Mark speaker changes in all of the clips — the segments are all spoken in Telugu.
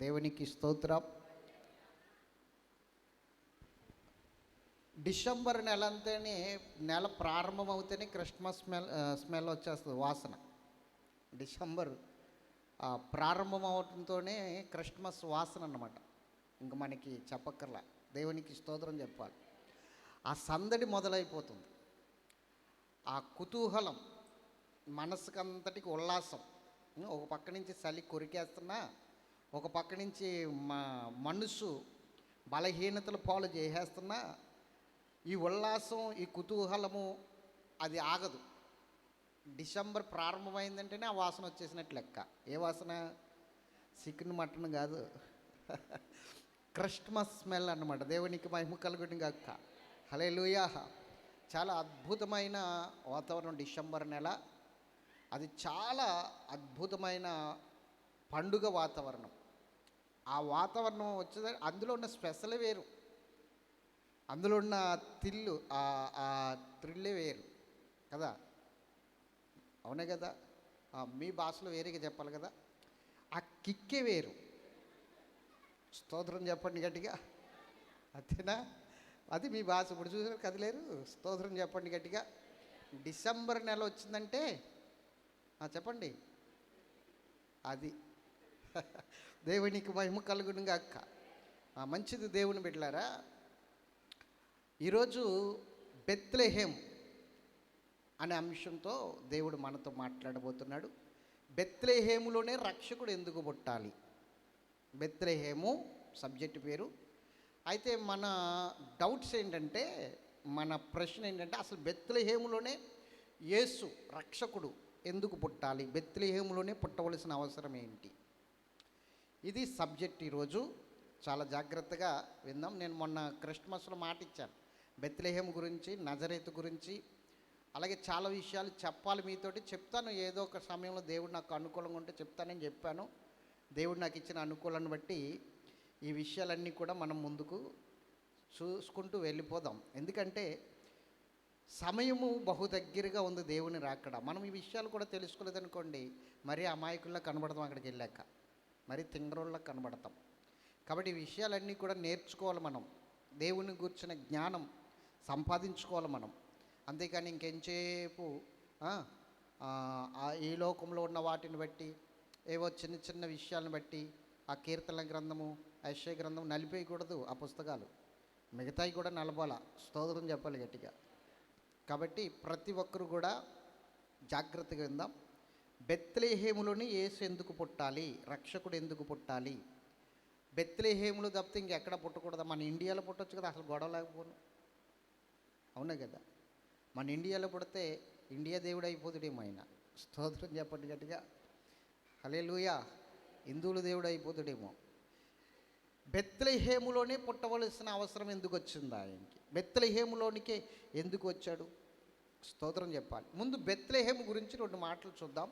Speaker 1: దేవునికి స్తోత్రం. డిసెంబర్ నెల అంతేనే, నెల ప్రారంభం అవుతేనే క్రిస్మస్ స్మెల్ వచ్చేస్తుంది, వాసన. డిసెంబర్ ప్రారంభం అవడంతోనే క్రిస్మస్ వాసన అన్నమాట. ఇంక మనకి చెప్పక్కర్లా, దేవునికి స్తోత్రం చెప్పాలి. ఆ సందడి మొదలైపోతుంది, ఆ కుతూహలం, మనసుకంతటికి ఉల్లాసం. ఒక పక్క నుంచి చలి కొరికేస్తున్నా, ఒక పక్క నుంచి మనసు బలహీనతల పాలు చేసేస్తున్నా, ఈ ఉల్లాసం, ఈ కుతూహలము అది ఆగదు. డిసెంబర్ ప్రారంభమైందంటేనే ఆ వాసన వచ్చేసినట్లు లెక్క. ఏ వాసన? చికెన్ మటన్ కాదు, క్రిస్మస్ స్మెల్ అన్నమాట. దేవునికి మహిమ కలుగును గాక. హల్లెలూయా. చాలా అద్భుతమైన వాతావరణం డిసెంబర్ నెల. అది చాలా అద్భుతమైన పండుగ వాతావరణం. ఆ వాతావరణం వచ్చేది, అందులో ఉన్న స్పెషల్ వేరు, అందులో ఉన్న ఆ థ్రిల్లే వేరు కదా. అవునే కదా? మీ భాషలో వేరేగా చెప్పాలి కదా. ఆ కిక్కే వేరు. స్తోత్రం చెప్పండి గట్టిగా. అంతేనా? అది మీ భాష. ఇప్పుడు చూసారు కదిలేరు. స్తోత్రం చెప్పండి గట్టిగా. డిసెంబర్ నెల వచ్చిందంటే చెప్పండి, అది దేవునికి మహిమ కలుగును గాక. మంచిది దేవుని బిడ్డలారా. ఈరోజు బెత్లెహేం అనే అంశంతో దేవుడు మనతో మాట్లాడబోతున్నాడు. బెత్లెహేములోనే రక్షకుడు ఎందుకు పుట్టాలి? బెత్లెహేము సబ్జెక్ట్ పేరు. అయితే మన డౌట్స్ ఏంటంటే, మన ప్రశ్న ఏంటంటే, అసలు బెత్లెహేములోనే యేసు రక్షకుడు ఎందుకు పుట్టాలి? బెత్లెహేములోనే పుట్టవలసిన అవసరం ఏంటి? ఇది సబ్జెక్ట్. ఈరోజు చాలా జాగ్రత్తగా విందాం. నేను మొన్న క్రిస్మస్లో మాట ఇచ్చాను, బెత్లెహేం గురించి, నజరేతు గురించి, అలాగే చాలా విషయాలు చెప్పాలి మీతోటి. చెప్తాను, ఏదో ఒక సమయంలో దేవుడు నాకు అనుకూలంగా ఉంటే చెప్తానని చెప్పాను. దేవుడు నాకు ఇచ్చిన అనుకూలాన్ని బట్టి ఈ విషయాలన్నీ కూడా మనం ముందుకు చూసుకుంటూ వెళ్ళిపోదాం. ఎందుకంటే సమయము బహు దగ్గరగా ఉంది దేవుని రాకడ. మనం ఈ విషయాలు కూడా తెలుసుకోలేదనుకోండి, మరీ అమాయకుల్లా కనబడతాం. అక్కడికి వెళ్ళాక మరీ తింగరోళ్ళ కనబడతాం. కాబట్టి ఈ విషయాలన్నీ కూడా నేర్చుకోవాలి మనం. దేవుని గురించిన జ్ఞానం సంపాదించుకోవాలి మనం. అంతేకాని ఇంకెంచేపు ఈ లోకంలో ఉన్న వాటిని బట్టి, ఏవో చిన్న చిన్న విషయాలను బట్టి ఆ కీర్తన గ్రంథము, యెషయా గ్రంథం నలిపేయకూడదు. ఆ పుస్తకాలు మిగతాయి కూడా నలపాల. స్తోత్రం చెప్పాలి గట్టిగా. కాబట్టి ప్రతి ఒక్కరు కూడా జాగ్రత్తగా విందాం. బెత్లెహేములోని యేసు ఎందుకు పుట్టాలి? రక్షకుడు ఎందుకు పుట్టాలి? బెత్లెహేములు తప్పితే ఇంకెక్కడ పుట్టకూడదా? మన ఇండియాలో పుట్టొచ్చు కదా, అసలు గొడవ లేకపోను. అవునా కదా? మన ఇండియాలో పుడితే ఇండియా దేవుడు అయిపోతుడేమో ఆయన. స్తోత్రం చెప్పండి గట్టిగా. హల్లెలూయా. హిందువుల దేవుడు అయిపోతుడేమో. బెత్లెహేములోనే పుట్టవలసిన అవసరం ఎందుకు వచ్చింది ఆయనకి? బెత్లెహేములోనికే ఎందుకు వచ్చాడు? స్తోత్రం చెప్పాలి. ముందు బెత్లెహేం గురించి 2 మాటలు చూద్దాం.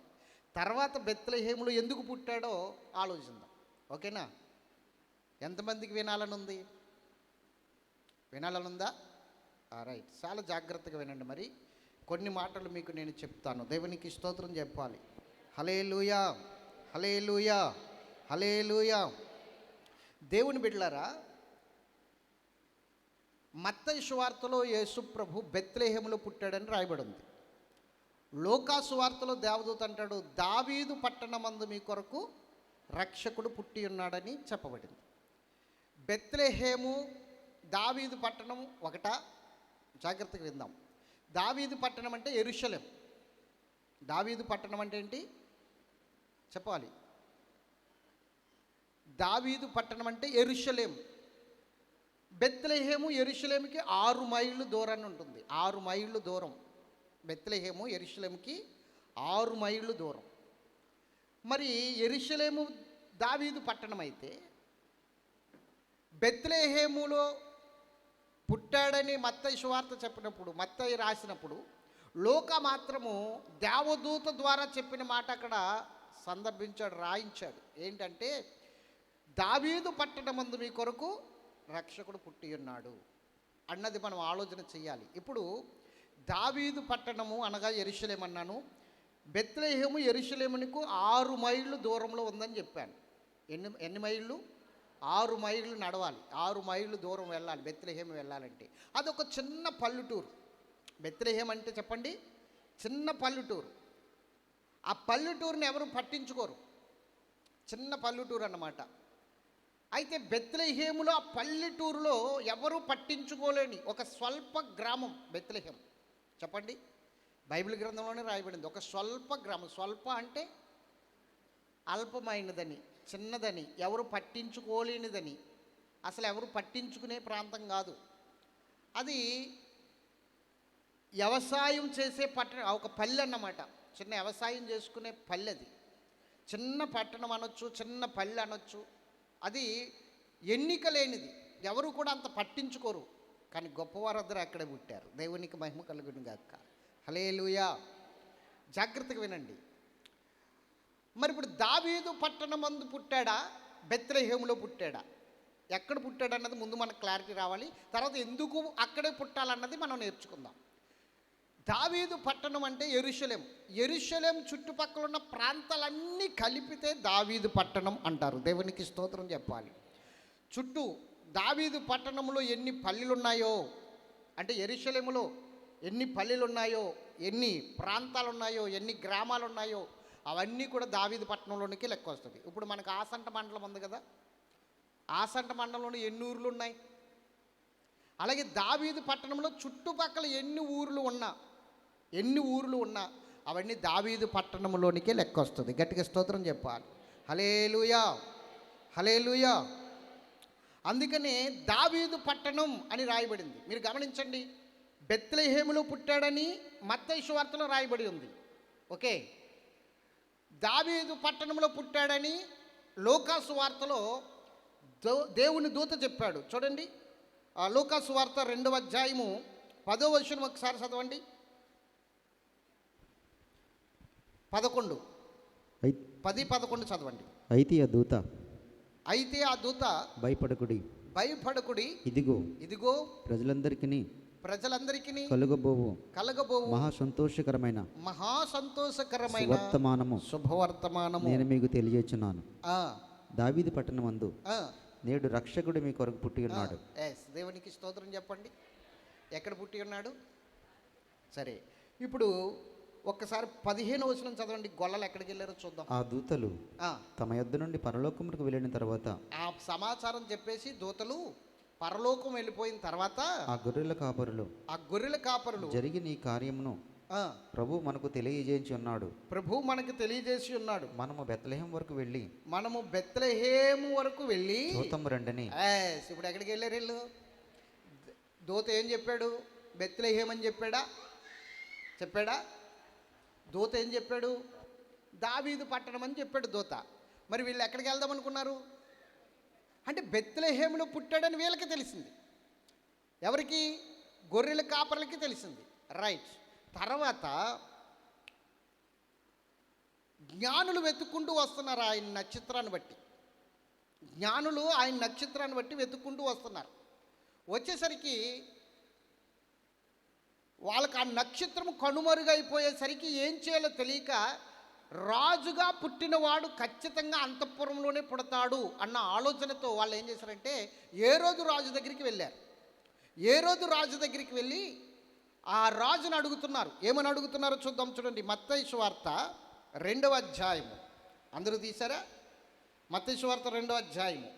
Speaker 1: తర్వాత బెత్లెహేములో ఎందుకు పుట్టాడో ఆలోచిద్దాం. ఓకేనా? ఎంతమందికి వినాలని ఉంది? వినాలని ఉందా? రైట్. చాలా జాగ్రత్తగా వినండి. మరి కొన్ని మాటలు మీకు నేను చెప్తాను. దేవునికి స్తోత్రం చెప్పాలి. హల్లెలూయా, హల్లెలూయా, హల్లెలూయా. దేవుని బిడ్డలారా, మత్తయి సువార్తలో యేసు ప్రభు బెత్లెహేములో పుట్టాడని రాయబడి ఉంది. లూకా సువార్తలో దేవదూత అంటాడు, దావీదు పట్టణమందు మీ కొరకు రక్షకుడు పుట్టి ఉన్నాడని చెప్పబడింది. బెత్లెహేము, దావీదు పట్టణం ఒకటా? జాగ్రత్తగా విందాం. దావీదు పట్టణం అంటే యెరూషలేం. దావీదు పట్టణం అంటే ఏంటి చెప్పాలి. దావీదు పట్టణం అంటే యెరూషలేం. బెత్లెహేము యెరూషలేముకి 6 మైళ్ళు దూరాన్ని ఉంటుంది. 6 మైళ్ళు దూరం. బెత్లెహేము యెరూషలేముకి 6 మైళ్ళు దూరం. మరి యెరూషలేము దావీదు పట్టణం అయితే, బెత్లెహేములో పుట్టాడని మత్తయి సువార్త చెప్పినప్పుడు, మత్తయి రాసినప్పుడు, లూకా మాత్రము దేవదూత ద్వారా చెప్పిన మాట అక్కడ సందర్భించాడు, రాయించాడు. ఏంటంటే, దావీదు పట్టణమందు మీ కొరకు రక్షకుడు పుట్టి ఉన్నాడు అన్నది మనం ఆలోచన చెయ్యాలి. ఇప్పుడు దావీదు పట్టణము అనగా యెరూషలేం అన్నాను. బెత్లెహేము యెరూషలేమునకు 6 మైళ్ళు దూరంలో ఉందని చెప్పాను. ఎన్ని మైళ్ళు? 6 మైళ్ళు నడవాలి. 6 మైళ్ళు దూరం వెళ్ళాలి బెత్లెహేం వెళ్ళాలంటే. అదొక చిన్న పల్లెటూరు. బెత్లెహేం అంటే చెప్పండి, చిన్న పల్లెటూరు. ఆ పల్లెటూరుని ఎవరు పట్టించుకోరు, చిన్న పల్లెటూరు అన్నమాట. అయితే బెత్లెహేములో ఆ పల్లెటూరులో ఎవరు పట్టించుకోలేని ఒక స్వల్ప గ్రామం బెత్లెహేం. చెప్పండి, బైబిల్ గ్రంథంలోనే రాయబడింది. ఒక స్వల్ప గ్రామం. స్వల్ప అంటే అల్పమైనదని, చిన్నదని, ఎవరు పట్టించుకోలేనిదని, అసలు ఎవరు పట్టించుకునే ప్రాంతం కాదు అది. వ్యవసాయం చేసే ఒక పల్లె అన్నమాట. చిన్న వ్యవసాయం చేసుకునే పల్లె అది. చిన్న పట్టణం అనొచ్చు, చిన్న పల్లె అనొచ్చు. అది ఎన్నిక లేనిది, ఎవరు కూడా అంత పట్టించుకోరు. కానీ గొప్పవారందరూ అక్కడే పుట్టారు. దేవునికి మహిమ కలుగును గాక. హల్లెలూయా. జాగ్రత్తగా వినండి. మరి ఇప్పుడు దావీదు పట్టణమందు పుట్టాడా, బెత్లెహేములో పుట్టాడా? ఎక్కడ పుట్టాడన్నది ముందు మనకు క్లారిటీ రావాలి. తర్వాత ఎందుకు అక్కడే పుట్టాలన్నది మనం నేర్చుకుందాం. దావీదు పట్టణం అంటే యెరూషలేం. యెరూషలేం చుట్టుపక్కల ఉన్న ప్రాంతాలన్నీ కలిపితే దావీదు పట్టణం అంటారు. దేవునికి స్తోత్రం చెప్పాలి. చుట్టూ దావీదు పట్టణంలో ఎన్ని పల్లెలు ఉన్నాయో, అంటే యెరూషలేములో ఎన్ని పల్లెలు ఉన్నాయో, ఎన్ని ప్రాంతాలు ఉన్నాయో, ఎన్ని గ్రామాలు ఉన్నాయో, అవన్నీ కూడా దావీదు పట్టణంలోనికి లెక్క వస్తుంది. ఇప్పుడు మనకు ఆసంట మండలం ఉంది కదా, ఆసంట మండలంలో ఎన్ని ఊర్లు ఉన్నాయి? అలాగే దావీదు పట్టణంలో చుట్టుపక్కల ఎన్ని ఊర్లు ఉన్నా అవన్నీ దావీదు పట్టణంలోనికే లెక్క వస్తుంది. గట్టిగా స్తోత్రం చెప్పాలి. హల్లెలూయా, హల్లెలూయా. అందుకనే దావీదు పట్టణం అని రాయబడింది. మీరు గమనించండి, బెత్లెహేములో పుట్టాడని మత్తయి సువార్తలో రాయబడి ఉంది. ఓకే, దావీదు పట్టణంలో పుట్టాడని లూకా సువార్తలో దేవుని దూత చెప్పాడు. చూడండి, ఆ లూకా సువార్త 2వ అధ్యాయము 10వ వచనం ఒకసారి చదవండి. 11, 10, 11 చదవండి.
Speaker 2: అయితే ఆ దూత భయపడకుడి, ఇదిగో ప్రజలందరికీ కలుగబోవు మహా సంతోషకరమైన శుభవర్తమానము నేను మీకు తెలియజేస్తున్నాను. దావీదు పట్టణమందు నేడు రక్షకుడు మీ కొరకు పుట్టి ఉన్నాడు.
Speaker 1: దేవునికి స్తోత్రం చెప్పండి. ఎక్కడ పుట్టి ఉన్నాడు? సరే, ఇప్పుడు ఒక్కసారి 15వ వచనం చదవండి. గొల్లలు ఎక్కడికి వెళ్ళారో చూద్దాం.
Speaker 2: ఆ దూతలు తమ యొద్ద నుండి పరలోకమునకు వెళ్ళిన తర్వాత,
Speaker 1: ఆ సమాచారం చెప్పేసి దూతలు పరలోకం వెళ్ళిపోయిన తర్వాత,
Speaker 2: ఆ గొర్రెల కాపరులు జరిగిన ఈ కార్యమును ప్రభు మనకు తెలియజేసి ఉన్నాడు. మనము బెత్లెహేం వరకు వెళ్ళి చూద్దాం రండని.
Speaker 1: ఇప్పుడు ఎక్కడికి వెళ్ళారు వీళ్ళు? దూత ఏం చెప్పాడు? బెత్లెహేం అని చెప్పాడా? దూత ఏం చెప్పాడు? దావీదు పట్టణం అని చెప్పాడు దూత. మరి వీళ్ళు ఎక్కడికి వెళ్దాం అనుకున్నారు? అంటే బెత్లెహేములో పుట్టాడని వీళ్ళకి తెలిసింది. ఎవరికి? గొర్రెల కాపర్లకి తెలిసింది. రైట్. తర్వాత జ్ఞానులు వెతుక్కుంటూ వస్తున్నారు ఆయన నక్షత్రాన్ని బట్టి వెతుక్కుంటూ వస్తున్నారు. వచ్చేసరికి వాళ్ళకి ఆ నక్షత్రం కనుమరుగైపోయేసరికి ఏం చేయాలో తెలియక, రాజుగా పుట్టినవాడు ఖచ్చితంగా అంతఃపురంలోనే పుడతాడు అన్న ఆలోచనతో వాళ్ళు ఏం చేశారంటే ఏరోదు రాజు దగ్గరికి వెళ్ళారు. ఏరోదు రాజు దగ్గరికి వెళ్ళి ఆ రాజును అడుగుతున్నారు. ఏమని అడుగుతున్నారో చూద్దాం. చూడండి, మత్తయి సువార్త 2వ అధ్యాయము. అందరూ తీశారా? మత్తయి సువార్త 2వ అధ్యాయము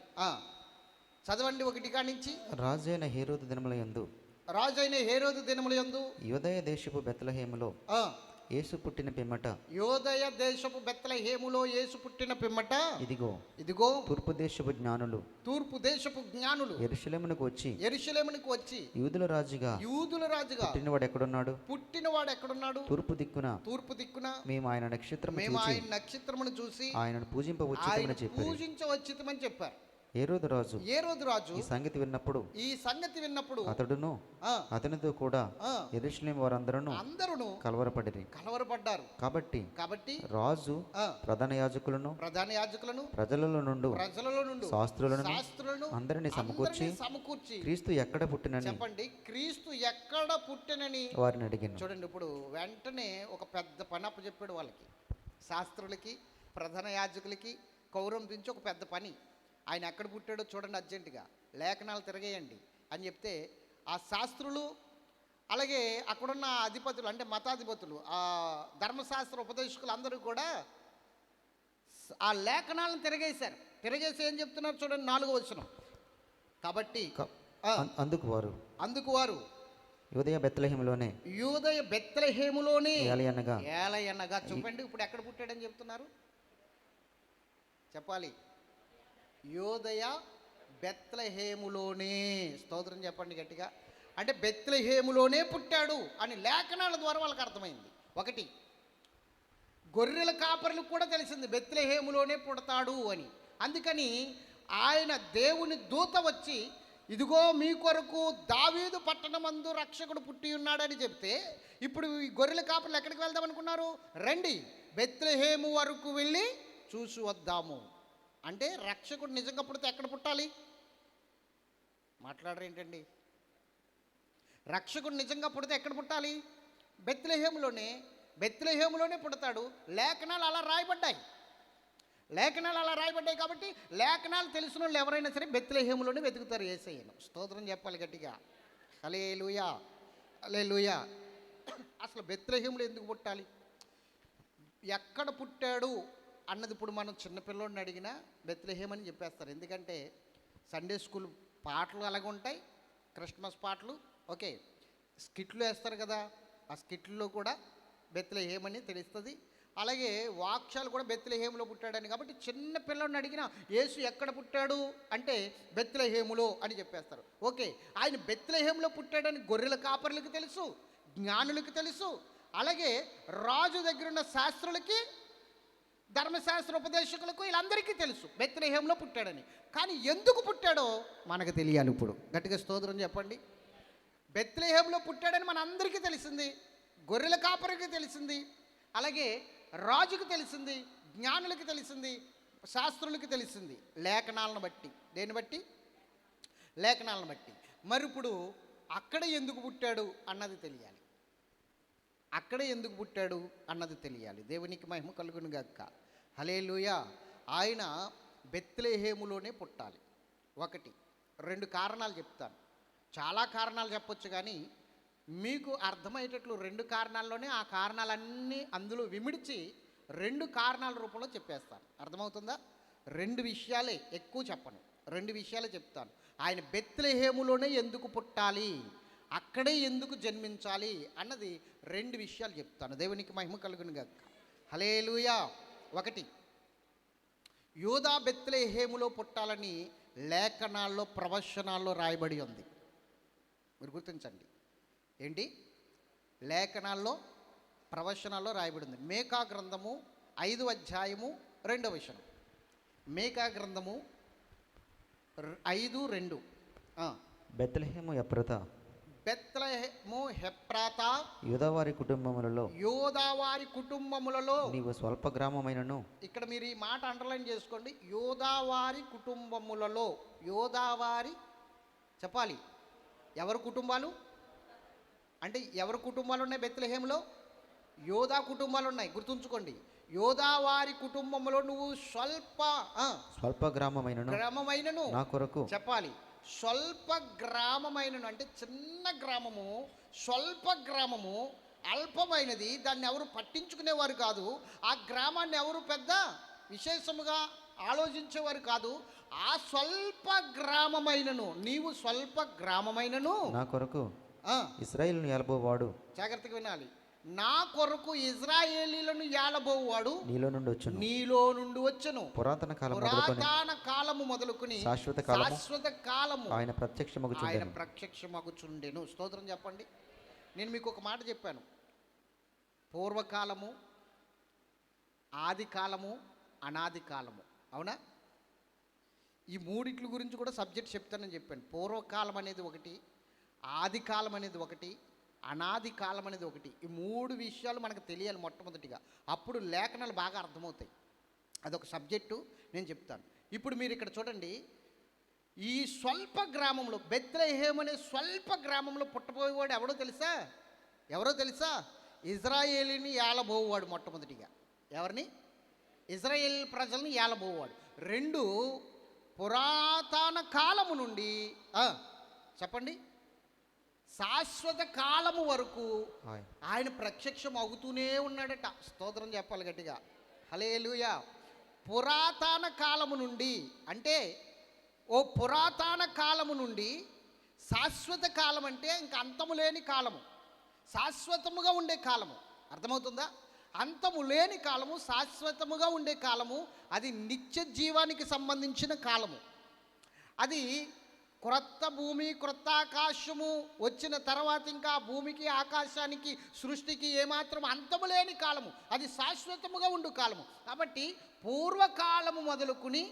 Speaker 1: చదవండి 1 కానించి.
Speaker 2: రాజైన హేరోదు దినముల యందు యూదయ దేశపు బెత్లెహేములో యేసు పుట్టిన పిమ్మట ఇదిగో తూర్పు దేశపు జ్ఞానులు యెరూషలేమునకు వచ్చి యూదుల రాజుగా పుట్టినవాడు ఎక్కడున్నాడు? తూర్పు దిక్కున మేము ఆయన నక్షత్రమును చూసి ఆయనను పూజింపవచ్చితమని చెప్పారు. ఏరోదు రాజు ఈ సంగతి విన్నప్పుడు అతడును అతనితో కూడా యెరూషలేము వారందరూ కలవరపడ్డారు. కాబట్టి రాజు ప్రధాన యాజకులను ప్రజలలో నుండి శాస్త్రులను అందరినీ సమకూర్చి క్రీస్తు ఎక్కడ పుట్టినని వారిని అడిగాను.
Speaker 1: చూడండి, ఇప్పుడు వెంటనే ఒక పెద్ద పని అప్పచెప్పాడు వాళ్ళకి, శాస్త్రులకి, ప్రధాన యాజకులకి, కౌరంపించి ఒక పెద్ద పని. ఆయన ఎక్కడ పుట్టాడో చూడండి, అర్జెంటుగా లేఖనాలు తిరగేయండి అని చెప్తే ఆ శాస్త్రులు అలాగే అక్కడున్న అధిపతులు అంటే మతాధిపతులు, ఆ ధర్మశాస్త్ర ఉపదేశకులు అందరూ కూడా ఆ లేఖనాలను తిరగేశారు. తిరగేసి ఏం చెప్తున్నారు చూడండి, 4వ వచనం. కాబట్టి
Speaker 2: అందుకు వారు
Speaker 1: యూదయ బెత్లెహేములోనే
Speaker 2: ఏలయనగా
Speaker 1: చెప్పండి. ఇప్పుడు ఎక్కడ పుట్టాడని చెప్తున్నారు చెప్పాలి. యూదయ బెత్లెహేములోనే. స్తోత్రం చెప్పండి గట్టిగా. అంటే బెత్లెహేములోనే పుట్టాడు అని లేఖనాల ద్వారా వాళ్ళకి అర్థమైంది. ఒకటి, గొర్రెల కాపరులకు కూడా తెలిసింది బెత్లెహేములోనే పుడతాడు అని. అందుకని ఆయన దేవుని దూత వచ్చి, ఇదిగో మీ కొరకు దావీదు పట్టణమందు రక్షకుడు పుట్టి ఉన్నాడని చెప్తే, ఇప్పుడు ఈ గొర్రెల కాపరులు ఎక్కడికి వెళ్దాం అనుకున్నారు? రండి బెత్లెహేము వరకు వెళ్ళి చూసి వద్దాము. అంటే రక్షకుడు నిజంగా పుడితే ఎక్కడ పుట్టాలి? మాట్లాడరు ఏంటండి? రక్షకుడు నిజంగా పుడితే ఎక్కడ పుట్టాలి? బెత్లెహేములోనే. బెత్లెహేములోనే పుడతాడు. లేఖనాలు అలా రాయబడ్డాయి. కాబట్టి లేఖనాలు తెలిసిన వాళ్ళు ఎవరైనా సరే బెత్లెహేములోనే వెతుకుతారు యేసయ్యను. స్తోత్రం చెప్పాలి గట్టిగా. హల్లెలూయా, హల్లెలూయా. అసలు బెత్లెహేములో ఎందుకు పుట్టాలి, ఎక్కడ పుట్టాడు అన్నది ఇప్పుడు మనం చిన్నపిల్లోడిని అడిగినా బెత్లెహేం అని చెప్పేస్తారు. ఎందుకంటే సండే స్కూల్ పాటలు అలాగ ఉంటాయి, క్రిస్మస్ పాటలు, ఓకే, స్కిట్లు వేస్తారు కదా, ఆ స్కిట్లో కూడా బెత్లెహేం అని తెలుస్తుంది. అలాగే వాక్యాలు కూడా బెత్లెహేములో పుట్టాడని. కాబట్టి చిన్న పిల్లని అడిగినా యేసు ఎక్కడ పుట్టాడు అంటే బెత్లెహేములో అని చెప్పేస్తారు. ఓకే, ఆయన బెత్లెహేములో పుట్టాడని గొర్రెల కాపర్లకు తెలుసు, జ్ఞానులకు తెలుసు, అలాగే రాజు దగ్గర ఉన్న శాస్త్రులకి, ధర్మశాస్త్ర ఉపదేశకులకు, వీళ్ళందరికీ తెలుసు బెత్లెహేములో పుట్టాడని. కానీ ఎందుకు పుట్టాడో మనకు తెలియాలి. ఇప్పుడు గట్టిగా స్తోత్రం చెప్పండి. బెత్లెహేములో పుట్టాడని మన అందరికీ తెలిసింది, గొర్రెల కాపరికి తెలిసింది, అలాగే రాజుకు తెలిసింది, జ్ఞానులకి తెలిసింది, శాస్త్రులకి తెలిసింది, లేఖనాలను బట్టి. దేన్ని బట్టి? లేఖనాలను బట్టి. మరి ఇప్పుడు అక్కడ ఎందుకు పుట్టాడు అన్నది తెలియాలి. దేవునికి మహిమ కలుగును గాక. హల్లెలూయా. ఆయన బెత్లెహేములోనే పుట్టాలి. ఒకటి, 2 కారణాలు చెప్తాను. చాలా కారణాలు చెప్పొచ్చు, కానీ మీకు అర్థమయ్యేటట్లు 2 కారణాల్లోనే ఆ కారణాలన్నీ అందులో విమిడిచి 2 కారణాల రూపంలో చెప్పేస్తాను. అర్థమవుతుందా? 2 విషయాలే, ఎక్కువ చెప్పను, 2 విషయాలే చెప్తాను. ఆయన బెత్లెహేములోనే ఎందుకు పుట్టాలి, అక్కడే ఎందుకు జన్మించాలి అన్నది 2 విషయాలు చెప్తాను. దేవునికి మహిమ కలుగును గాక. హల్లెలూయా. 1, యూదా బెత్లెహేములో పుట్టాలని లేఖనాల్లో, ప్రవచనాల్లో రాయబడి ఉంది. మీరు గుర్తించండి. ఏంటి? లేఖనాల్లో, ప్రవచనాల్లో రాయబడి ఉంది. మేకా గ్రంథము 5వ అధ్యాయము 2వ వచనం. మేకా గ్రంథము 5:2.
Speaker 2: బెత్లెహేము
Speaker 1: హెప్రాతా
Speaker 2: యూదావారి కుటుంబములలో నీవు స్వల్ప గ్రామమైనను. ఇక్కడ
Speaker 1: మీరు ఈ మాట అండర్లైన్ చేసుకోండి. యూదావారి కుటుంబములలో. యూదావారి చెప్పాలి. ఎవరి కుటుంబాలు అంటే ఎవరి కుటుంబాలు ఉన్నాయి బెత్లెహేములో? యోధా కుటుంబాలు ఉన్నాయి, గుర్తుంచుకోండి. యోధావారి కుటుంబంలో నువ్వు స్వల్ప గ్రామమైనను
Speaker 2: నా కొరకు
Speaker 1: చెప్పాలి. స్వల్ప గ్రామమైనను అంటే చిన్న గ్రామము, స్వల్ప గ్రామము, అల్పమైనది. దాన్ని ఎవరు పట్టించుకునేవారు కాదు. ఆ గ్రామాన్ని ఎవరు పెద్ద విశేషముగా ఆలోచించేవారు కాదు. ఆ స్వల్ప గ్రామమైనను, నీవు స్వల్ప గ్రామమైనను
Speaker 2: నా కొరకు ఇశ్రాయేలును ఏలబోవాడు.
Speaker 1: జాగ్రత్తగా వినాలి. నా కొరకు ఇశ్రాయేలీలను ఏలబోవాడు నీలో నుండి వచ్చును.
Speaker 2: పురాతన
Speaker 1: కాలము మొదలుకొని శాశ్వత కాలము ఆయన ప్రత్యక్షమగుచుండెను. స్తోత్రం చెప్పండి. నేను మీకు ఒక మాట చెప్పాను. పూర్వకాలము, ఆది కాలము, అనాది కాలము. అవునా? ఈ మూడిట్ల గురించి కూడా సబ్జెక్ట్ చెప్తానని చెప్పాను. పూర్వకాలం అనేది ఒకటి, ఆది కాలం అనేది ఒకటి, అనాది కాలం అనేది ఒకటి. ఈ 3 విషయాలు మనకు తెలియాలి మొట్టమొదటిగా. అప్పుడు లేఖనాలు బాగా అర్థమవుతాయి. అదొక సబ్జెక్టు, నేను చెప్తాను. ఇప్పుడు మీరు ఇక్కడ చూడండి. ఈ స్వల్ప గ్రామంలో, బెత్లెహేం అనే స్వల్ప గ్రామంలో పుట్టబోయేవాడు ఎవరో తెలుసా? ఇజ్రాయేలీని ఏలబోవాడు మొట్టమొదటిగా. ఎవరిని? ఇజ్రాయేల్ ప్రజల్ని ఏలబోవాడు. 2 పురాతన కాలము నుండి చెప్పండి శాశ్వత కాలము వరకు ఆయన ప్రత్యక్షం అవుతూనే ఉన్నాడట. స్తోత్రం చెప్పాలి గట్టిగా, హల్లెలూయా. పురాతన కాలము నుండి అంటే ఓ పురాతన కాలము నుండి శాశ్వత కాలం అంటే ఇంక అంతము లేని కాలము, శాశ్వతముగా ఉండే కాలము. అర్థమవుతుందా? అంతము లేని కాలము, శాశ్వతముగా ఉండే కాలము, అది నిత్య జీవానికి సంబంధించిన కాలము. అది క్రొత్త భూమి క్రొత్త ఆకాశము వచ్చిన తర్వాత ఇంకా భూమికి ఆకాశానికి సృష్టికి ఏమాత్రం అంతము లేని కాలము, అది శాశ్వతముగా ఉండు కాలము. కాబట్టి పూర్వకాలము మొదలుకుని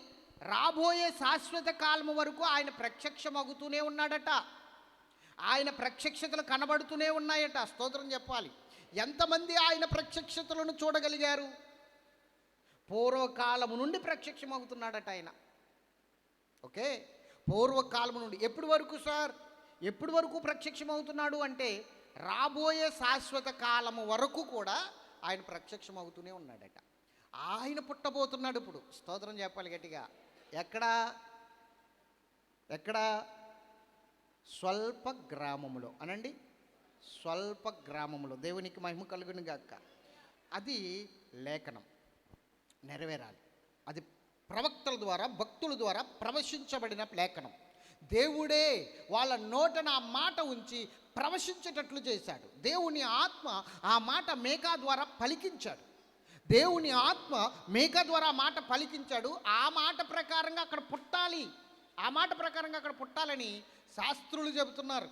Speaker 1: రాబోయే శాశ్వత కాలము వరకు ఆయన ప్రత్యక్షమవుతూనే ఉన్నాడట. ఆయన ప్రత్యక్షతలు కనబడుతూనే ఉన్నాయట. స్తోత్రం చెప్పాలి. ఎంతమంది ఆయన ప్రత్యక్షతలను చూడగలిగారు? పూర్వకాలము నుండి ప్రత్యక్షమవుతున్నాడట ఆయన. ఓకే, పూర్వకాలము నుండి ఎప్పటి వరకు సార్? ఎప్పటి వరకు ప్రత్యక్షమవుతున్నాడు అంటే రాబోయే శాశ్వత కాలము వరకు కూడా ఆయన ప్రత్యక్షమవుతూనే ఉన్నాడట. ఆయన పుట్టబోతున్నాడు ఇప్పుడు. స్తోత్రం చెప్పాలి గట్టిగా. ఎక్కడ? స్వల్ప గ్రామములో అనండి, స్వల్ప గ్రామములో. దేవునికి మహిమ కలుగును గాక. అది లేఖనం నెరవేరాలి. అది ప్రవక్తల ద్వారా భక్తుల ద్వారా ప్రవశించబడిన లేఖనం. దేవుడే వాళ్ళ నోటన ఆ మాట ఉంచి ప్రవశించేటట్లు చేశాడు. దేవుని ఆత్మ ఆ మాట మేకా ద్వారా పలికించాడు. దేవుని ఆత్మ మేకా ద్వారా ఆ మాట పలికించాడు. ఆ మాట ప్రకారంగా అక్కడ పుట్టాలి, ఆ మాట ప్రకారంగా అక్కడ పుట్టాలని శాస్త్రులు చెబుతున్నారు,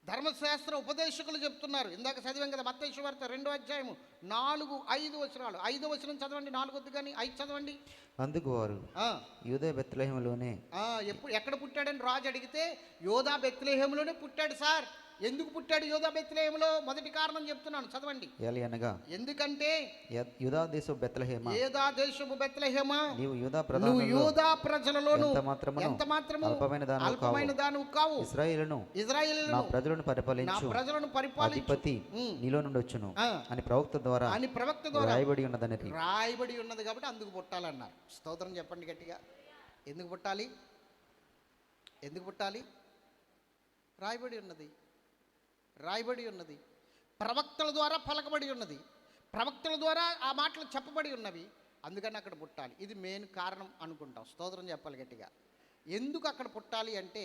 Speaker 1: ధర్మశాస్త్ర ఉపదేశకులు చెప్తున్నారు. ఇందాక చదివాం కదా, మత్తయి సువార్త 2వ అధ్యాయము 4-5 వచనాలు. 5వ వచనం చదవండి, 4వద్దు కానీ 5 చదవండి.
Speaker 2: అందుకు వారు యూదా బెత్లెహేములోనే.
Speaker 1: ఎక్కడ పుట్టాడని రాజు అడిగితే యోధా బెత్లెహేములోనే పుట్టాడు సార్. ఎందుకు పుట్టాడు యోధా బెత్లెహేములో? మొదటి కారణం చెప్తున్నాను, చదవండి.
Speaker 2: అనగా
Speaker 1: ఎందుకంటే
Speaker 2: యూదా దేశపు బెత్లెహేమా,
Speaker 1: యూదా దేశపు బెత్లెహేమా,
Speaker 2: నీవు
Speaker 1: యూదా ప్రజలలోను
Speaker 2: ఎంత మాత్రము
Speaker 1: అల్పమైన దానివి కావు.
Speaker 2: ఇశ్రాయేలును నా ప్రజలను పరిపాలించు అధిపతి నీలో నుండి వచ్చును అని ప్రవక్త ద్వారా రాయబడి
Speaker 1: ఉన్నది కాబట్టి అందుకు పుట్టాలన్నారు. స్తోత్రం చెప్పండి గట్టిగా. ఎందుకు పుట్టాలి? రాయబడి ఉన్నది, ప్రవక్తల ద్వారా పలకబడి ఉన్నది, ప్రవక్తల ద్వారా ఆ మాటలు చెప్పబడి ఉన్నవి. అందుకని అక్కడ పుట్టాలి. ఇది మెయిన్ కారణం అనుకుంటాం. స్తోత్రం చెప్పాలి గట్టిగా. ఎందుకు అక్కడ పుట్టాలి అంటే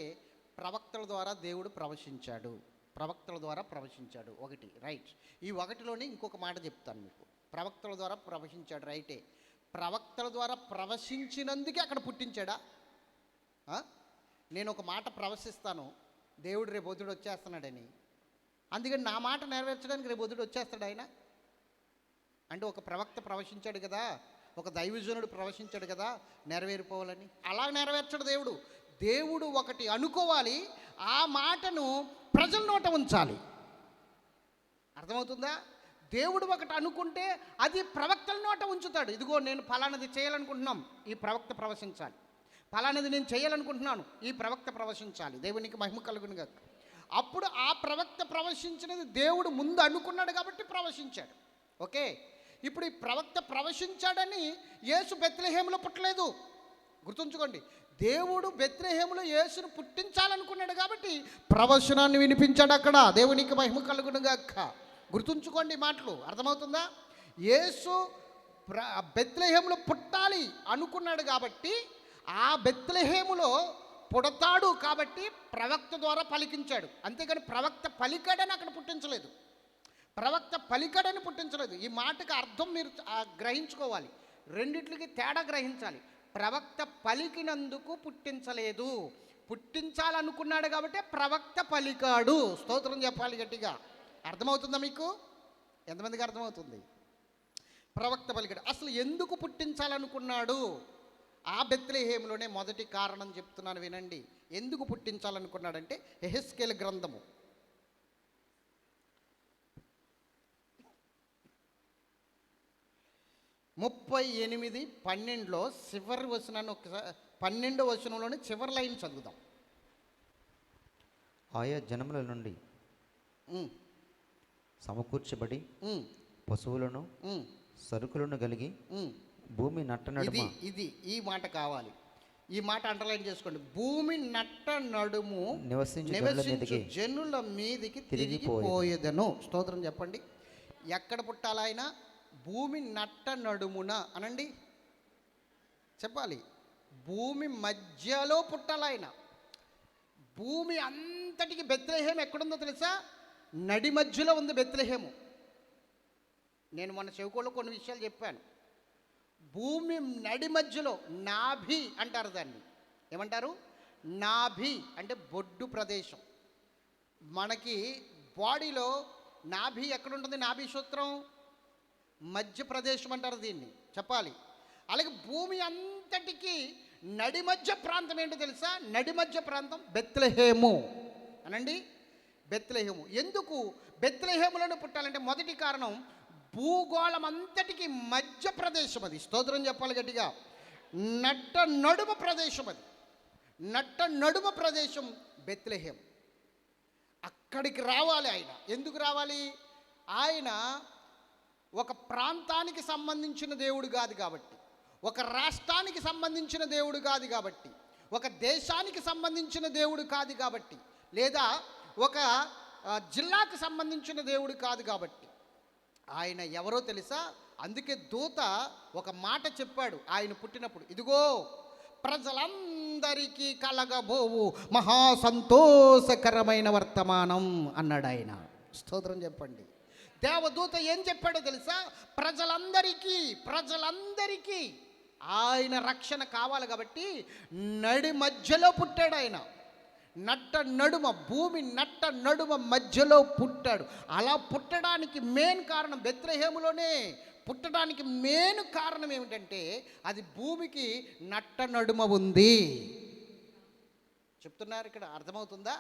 Speaker 1: ప్రవక్తల ద్వారా దేవుడు ప్రవశించాడు. ఒకటి రైట్. ఈ ఒకటిలోనే ఇంకొక మాట చెప్తాను మీకు. ప్రవక్తల ద్వారా ప్రవశించాడు రైటే. ప్రవక్తల ద్వారా ప్రవశించినందుకే అక్కడ పుట్టించాడా? నేను ఒక మాట ప్రవశిస్తాను, దేవుడు రేపు పొద్దుడు వచ్చేస్తున్నాడని, అందుకని నా మాట నెరవేర్చడానికి రేపు పొద్దుడు వచ్చేస్తాడు ఆయన అంటే. ఒక ప్రవక్త ప్రవశించాడు కదా, ఒక దైవజనుడు ప్రవశించాడు కదా నెరవేరిపోవాలని. అలా నెరవేర్చడు దేవుడు. దేవుడు ఒకటి అనుకోవాలి, ఆ మాటను ప్రజల నోట ఉంచాలి. అర్థమవుతుందా? దేవుడు ఒకటి అనుకుంటే అది ప్రవక్తల నోట ఉంచుతాడు. ఇదిగో నేను ఫలానది చేయాలనుకుంటున్నాం, ఈ ప్రవక్త ప్రవశించాలి. ఫలానది నేను చేయాలనుకుంటున్నాను, ఈ ప్రవక్త ప్రవశించాలి. దేవునికి మహిమ కలుగును గాక. అప్పుడు ఆ ప్రవక్త ప్రవశించినది దేవుడు ముందు అనుకున్నాడు కాబట్టి ప్రవశించాడు. ఓకే, ఇప్పుడు ఈ ప్రవక్త ప్రవశించాడని యేసు బెత్లెహేములో పుట్టలేదు. గుర్తుంచుకోండి, దేవుడు బెత్లెహేములో యేసును పుట్టించాలనుకున్నాడు కాబట్టి ప్రవచనాన్ని వినిపించాడు అక్కడ. దేవునికి మహిమ కలుగును గాక. గుర్తుంచుకోండి మాటలు, అర్థమవుతుందా? యేసు బెత్లెహేములో పుట్టాలి అనుకున్నాడు కాబట్టి ఆ బెత్లెహేములో పుడతాడు కాబట్టి ప్రవక్త ద్వారా పలికించాడు. అంతేగాని ప్రవక్త పలికాడని అక్కడ పుట్టించలేదు. ఈ మాటకి అర్థం మీరు గ్రహించుకోవాలి. రెండిట్లకి తేడా గ్రహించాలి. ప్రవక్త పలికినందుకు పుట్టించలేదు, పుట్టించాలనుకున్నాడు కాబట్టి ప్రవక్త పలికాడు. స్తోత్రం చెప్పాలి గట్టిగా. అర్థమవుతుందా మీకు? ఎంతమందికి అర్థమవుతుంది? ప్రవక్త పలికాడు. అసలు ఎందుకు పుట్టించాలనుకున్నాడు? ఆ బెత్లెహేములోనే మొదటి కారణం చెప్తున్నాను వినండి. ఎందుకు పుట్టించాలనుకున్నాడంటే యెహెజ్కేలు గ్రంథము 38:12 చివరి వచనాన్ని ఒకసారి 12వ వచనంలోని చివరి లైన్ చదువుదాం.
Speaker 2: ఆయా జనముల నుండి సమకూర్చబడి పశువులను సరుకులను కలిగి భూమి నట్ట నడుమ.
Speaker 1: ఇది ఈ మాట కావాలి, ఈ మాట అండర్లైన్ చేసుకోండి. భూమి నట్ట నడుము నివసించు జనుల మీదికి తిరిగిపోయేదను. స్తోత్రం చెప్పండి. ఎక్కడ పుట్టాలైనా భూమి నట్ట నడుమున అనండి, చెప్పాలి. భూమి మధ్యలో పుట్టాలైనా. భూమి అంతటికి బెత్లెహేము ఎక్కడుందో తెలుసా? నడి మధ్యలో ఉంది బెత్లెహేము. నేను మన చెవుకోలో కొన్ని విషయాలు చెప్పాను. భూమి నడి మధ్యలో నాభి అంటారు దాన్ని. ఏమంటారు? నాభి అంటే బొడ్డు ప్రదేశం. మనకి బాడీలో నాభి ఎక్కడుంటుంది? నాభి సూత్రం మధ్య ప్రదేశం అంటారు దీన్ని, చెప్పాలి. అలాగే భూమి అంతటికి నడి మధ్య ప్రాంతం ఏంటో తెలుసా? నడి మధ్య ప్రాంతం బెత్లెహేము అనండి. బెత్లెహేము. ఎందుకు బెత్లెహేములను పుట్టాలంటే మొదటి కారణం భూగోళం అంతటికి మధ్య ప్రదేశం అది. స్తోత్రం చెప్పాలి గట్టిగా. నట్ట నడుమ ప్రదేశం అది. నట్ట నడుమ ప్రదేశం బెత్లెహేం. అక్కడికి రావాలి ఆయన. ఎందుకు రావాలి? ఆయన ఒక ప్రాంతానికి సంబంధించిన దేవుడు కాదు కాబట్టి, ఒక రాష్ట్రానికి సంబంధించిన దేవుడు కాదు కాబట్టి, ఒక దేశానికి సంబంధించిన దేవుడు కాదు కాబట్టి, లేదా ఒక జిల్లాకు సంబంధించిన దేవుడు కాదు కాబట్టి ఆయన ఎవరో తెలుసా? అందుకే దూత ఒక మాట చెప్పాడు ఆయన పుట్టినప్పుడు. ఇదిగో ప్రజలందరికీ కలగబోవు మహా సంతోషకరమైన వర్తమానం అన్నాడు ఆయన. స్తోత్రం చెప్పండి. దేవదూత ఏం చెప్పాడో తెలుసా? ప్రజలందరికీ ఆయన రక్షణ కావాలి కాబట్టి నడి మధ్యలో పుట్టాడు ఆయన. నట్ట నడుమ, భూమి నట్ట నడుమ మధ్యలో పుట్టాడు. అలా పుట్టడానికి మెయిన్ కారణం, బెత్లెహేములోనే పుట్టడానికి మెయిన్ కారణం ఏమిటంటే అది భూమికి నట్ట నడుమ ఉంది. చెప్తున్నారు ఇక్కడ, అర్థమవుతుందా?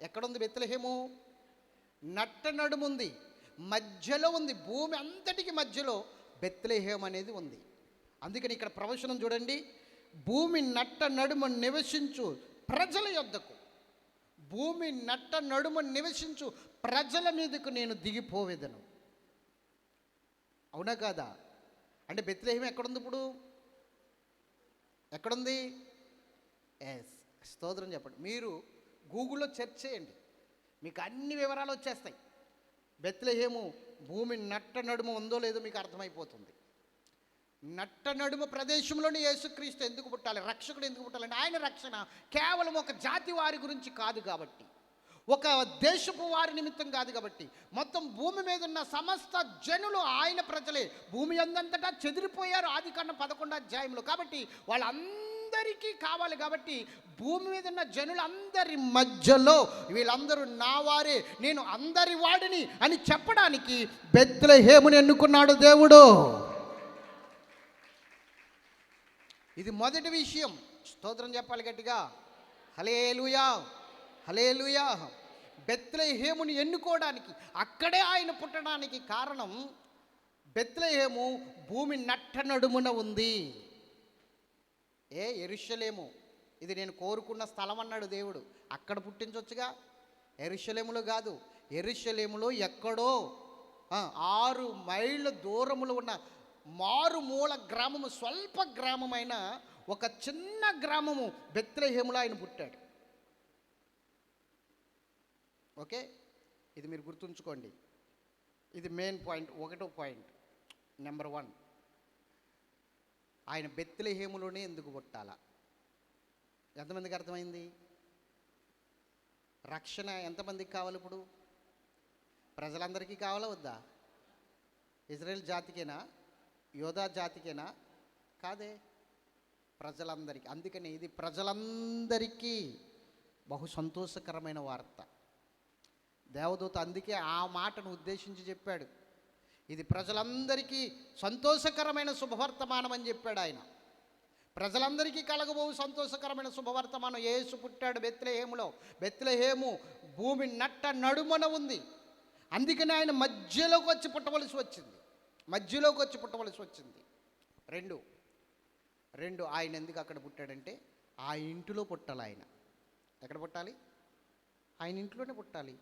Speaker 1: ఎక్కడుంది బెత్లెహేము? నట్ట నడుముంది, మధ్యలో ఉంది. భూమి అంతటికి మధ్యలో బెత్లెహేం అనేది ఉంది. అందుకని ఇక్కడ ప్రవచనం చూడండి. భూమి నట్ట నడుమ నివసించు ప్రజల యొద్దకు, భూమి నట్ట నడుమ నివసించు ప్రజల మీదకు నేను దిగిపోవేదను. అవునా కాదా? అంటే బెత్లెహేం ఎక్కడుంది ఇప్పుడు? ఎక్కడుంది? ఎస్, స్తోత్రం చెప్పండి. మీరు గూగుల్లో సెర్చ్ చేయండి, మీకు అన్ని వివరాలు వచ్చేస్తాయి. బెత్లెహేము భూమి నట్ట నడుమ ఉందో లేదో మీకు అర్థమైపోతుంది. నట్ట నడుమ ప్రదేశంలోని యేసుక్రీస్తు ఎందుకు పుట్టాలి? రక్షకుడు ఎందుకు పుట్టాలంటే ఆయన రక్షణ కేవలం ఒక జాతి వారి గురించి కాదు కాబట్టి, ఒక దేశపు వారి నిమిత్తం కాదు కాబట్టి, మొత్తం భూమి మీద ఉన్న సమస్త జనులు ఆయన ప్రజలే. భూమి అందంతటా చెదిరిపోయారు ఆదికాండం 11వ అధ్యాయంలో. కాబట్టి వాళ్ళందరికీ కావాలి కాబట్టి భూమి మీద ఉన్న జనులందరి మధ్యలో వీళ్ళందరూ నా వారే, నేను అందరి వాడిని అని చెప్పడానికి బెత్లెహేముని ఎన్నుకున్నాడు దేవుడు. ఇది మొదటి విషయం. స్తోత్రం చెప్పాలి గట్టిగా. హల్లెలూయా, హల్లెలూయా. బెత్లెహేముని ఎన్నుకోవడానికి, అక్కడే ఆయన పుట్టడానికి కారణం బెత్లెహేము భూమి నట్ట నడుమున ఉంది. యెరూషలేము ఇది నేను కోరుకున్న స్థలం అన్నాడు దేవుడు. అక్కడ పుట్టించవచ్చుగా, యెరూషలేములో కాదు. యెరూషలేములో ఎక్కడో 6 మైళ్ళ దూరములో ఉన్న మారుమూల గ్రామము, స్వల్ప గ్రామమైన ఒక చిన్న గ్రామము బెత్లెహేములో ఆయన పుట్టాడు. ఓకే, ఇది మీరు గుర్తుంచుకోండి. ఇది మెయిన్ పాయింట్, 1వ పాయింట్. నెంబర్ 1, ఆయన బెత్లెహేములోనే ఎందుకు పుట్టాలా? ఎంతమందికి అర్థమైంది? రక్షణ ఎంతమందికి కావాలి ఇప్పుడు? ప్రజలందరికీ కావాలా వద్దా? ఇజ్రాయేల్ జాతికేనా? యోధా జాతికేనా? కాదే, ప్రజలందరికీ. అందుకని ఇది ప్రజలందరికీ బహు సంతోషకరమైన వార్త. దేవదూత అందుకే ఆ మాటను ఉద్దేశించి చెప్పాడు. ఇది ప్రజలందరికీ సంతోషకరమైన శుభవర్తమానం అని చెప్పాడు ఆయన. ప్రజలందరికీ కలగబోవు సంతోషకరమైన శుభవర్తమానం. యేసు పుట్టాడు బెత్లెహేములో. బెత్లెహేము భూమి నట్ట నడుమన ఉంది. అందుకని ఆయన మధ్యలోకి వచ్చి పుట్టవలసి వచ్చింది. మధ్యలోకి వచ్చి పుట్టవలసి వచ్చింది. రెండు ఆయన ఎందుకు అక్కడ పుట్టాడంటే ఆ ఇంటిలో పుట్టాలి ఆయన. ఎక్కడ పుట్టాలి? ఆయన ఇంట్లోనే పుట్టాలి.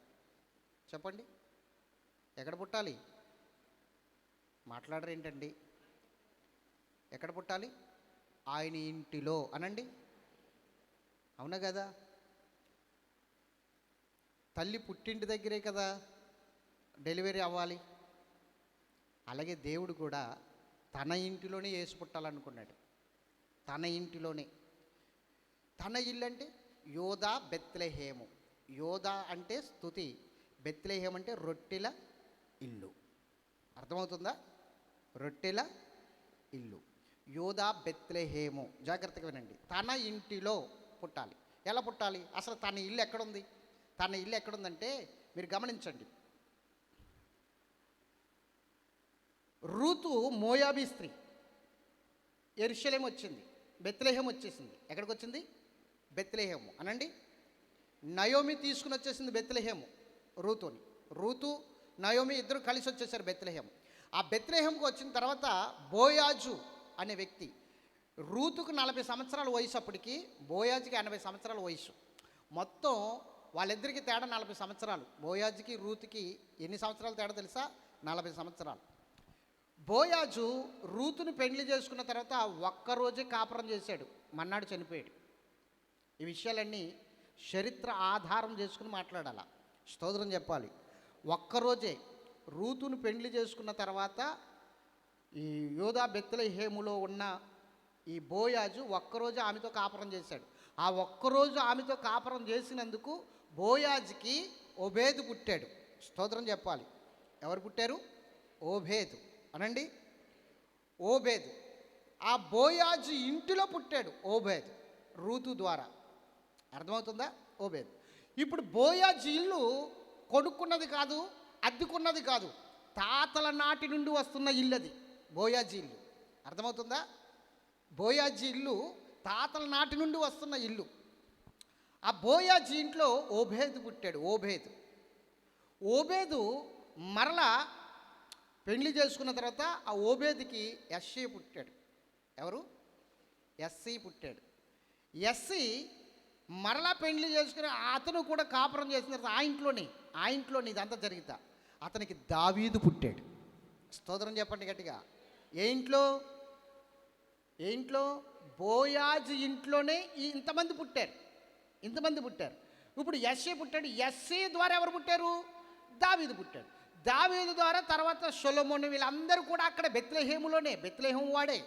Speaker 1: చెప్పండి, ఎక్కడ పుట్టాలి? మాట్లాడరేంటండి? ఎక్కడ పుట్టాలి? ఆయన ఇంటిలో అనండి. అవునా కదా? తల్లి పుట్టింటి దగ్గరే కదా డెలివరీ అవ్వాలి. అలాగే దేవుడు కూడా తన ఇంటిలోనే యేసు పుట్టాలనుకున్నాడు. తన ఇంటిలోనే. తన ఇల్లు అంటే యోధా బెత్లెహేము. యోధా అంటే స్తుతి, బెత్లెహేం అంటే రొట్టెల ఇల్లు. అర్థమవుతుందా? రొట్టెల ఇల్లు. యోధా బెత్లెహేము. జాగ్రత్తగా వినండి. తన ఇంటిలో పుట్టాలి. ఎలా పుట్టాలి? అసలు తన ఇల్లు ఎక్కడుంది? తన ఇల్లు ఎక్కడుందంటే మీరు గమనించండి. రూతు మోయాబీ స్త్రీ. యెరూషలేము వచ్చింది, బెత్లెహేం వచ్చేసింది. ఎక్కడికి వచ్చింది? బెత్లెహేము అనండి. నయోమి తీసుకుని వచ్చేసింది బెత్లెహేము రూతుని. రూతు నయోమి ఇద్దరు కలిసి వచ్చేసారు బెత్లెహేం. ఆ బెత్లెహేంకి వచ్చిన తర్వాత బోయాజు అనే వ్యక్తి, రూతుకు 40 సంవత్సరాల వయసు, అప్పటికి బోయాజుకి 80 సంవత్సరాల వయసు. మొత్తం వాళ్ళిద్దరికి తేడా 40 సంవత్సరాలు. బోయాజుకి రూతుకి ఎన్ని సంవత్సరాలు తేడా తెలుసా? 40 సంవత్సరాలు. బోయాజు రూతుని పెళ్లి చేసుకున్న తర్వాత ఒక్కరోజే కాపురం చేశాడు, మన్నాడు చనిపోయాడు. ఈ విషయాలన్నీ చరిత్ర ఆధారం చేసుకుని మాట్లాడాల. స్తోత్రం చెప్పాలి. ఒక్కరోజే రూతుని పెళ్లి చేసుకున్న తర్వాత ఈ యోధా బెత్లెహేములో ఉన్న ఈ బోయాజు ఒక్కరోజు ఆమెతో కాపురం చేశాడు. ఆ ఒక్కరోజు ఆమెతో కాపురం చేసినందుకు బోయాజుకి ఓబేదు పుట్టాడు. స్తోత్రం చెప్పాలి. ఎవరు పుట్టారు? ఓబేదు అనండి. ఓబేదు. ఆ బోయాజు ఇంటిలో పుట్టాడు ఓబేదు, రూతు ద్వారా. అర్థమవుతుందా? ఓబేదు. ఇప్పుడు బోయాజు ఇల్లు కొనుక్కున్నది కాదు, అద్దెకున్నది కాదు, తాతల నాటి నుండి వస్తున్న ఇల్లు అది బోయాజీ ఇల్లు. అర్థమవుతుందా? బోయాజీ ఇల్లు తాతల నాటి నుండి వస్తున్న ఇల్లు. ఆ బోయాజీ ఇంట్లో ఓబేదు పుట్టాడు. ఓబేదు మరలా పెళ్లి చేసుకున్న తర్వాత ఆ ఓబేదుకి యెష్షయి పుట్టాడు. ఎవరు? యెష్షయి పుట్టాడు. యెష్షయి మరలా పెళ్లి చేసుకుని అతను కూడా కాపురం చేసిన తర్వాత ఆ ఇంట్లోనే ఇదంతా జరుగుతా అతనికి దావీదు పుట్టాడు. స్తోత్రం చెప్పండి గట్టిగా. ఏ ఇంట్లో? బోయాజు ఇంట్లోనే ఇంతమంది పుట్టారు. ఇప్పుడు యెష్షయి పుట్టాడు. యెష్షయి ద్వారా ఎవరు పుట్టారు? దావీదు పుట్టాడు. దావీదు ద్వారా తర్వాత సొలొమోను, వీళ్ళందరూ కూడా అక్కడ బెత్లెహేములోనే. బెత్లెహేం వాడే.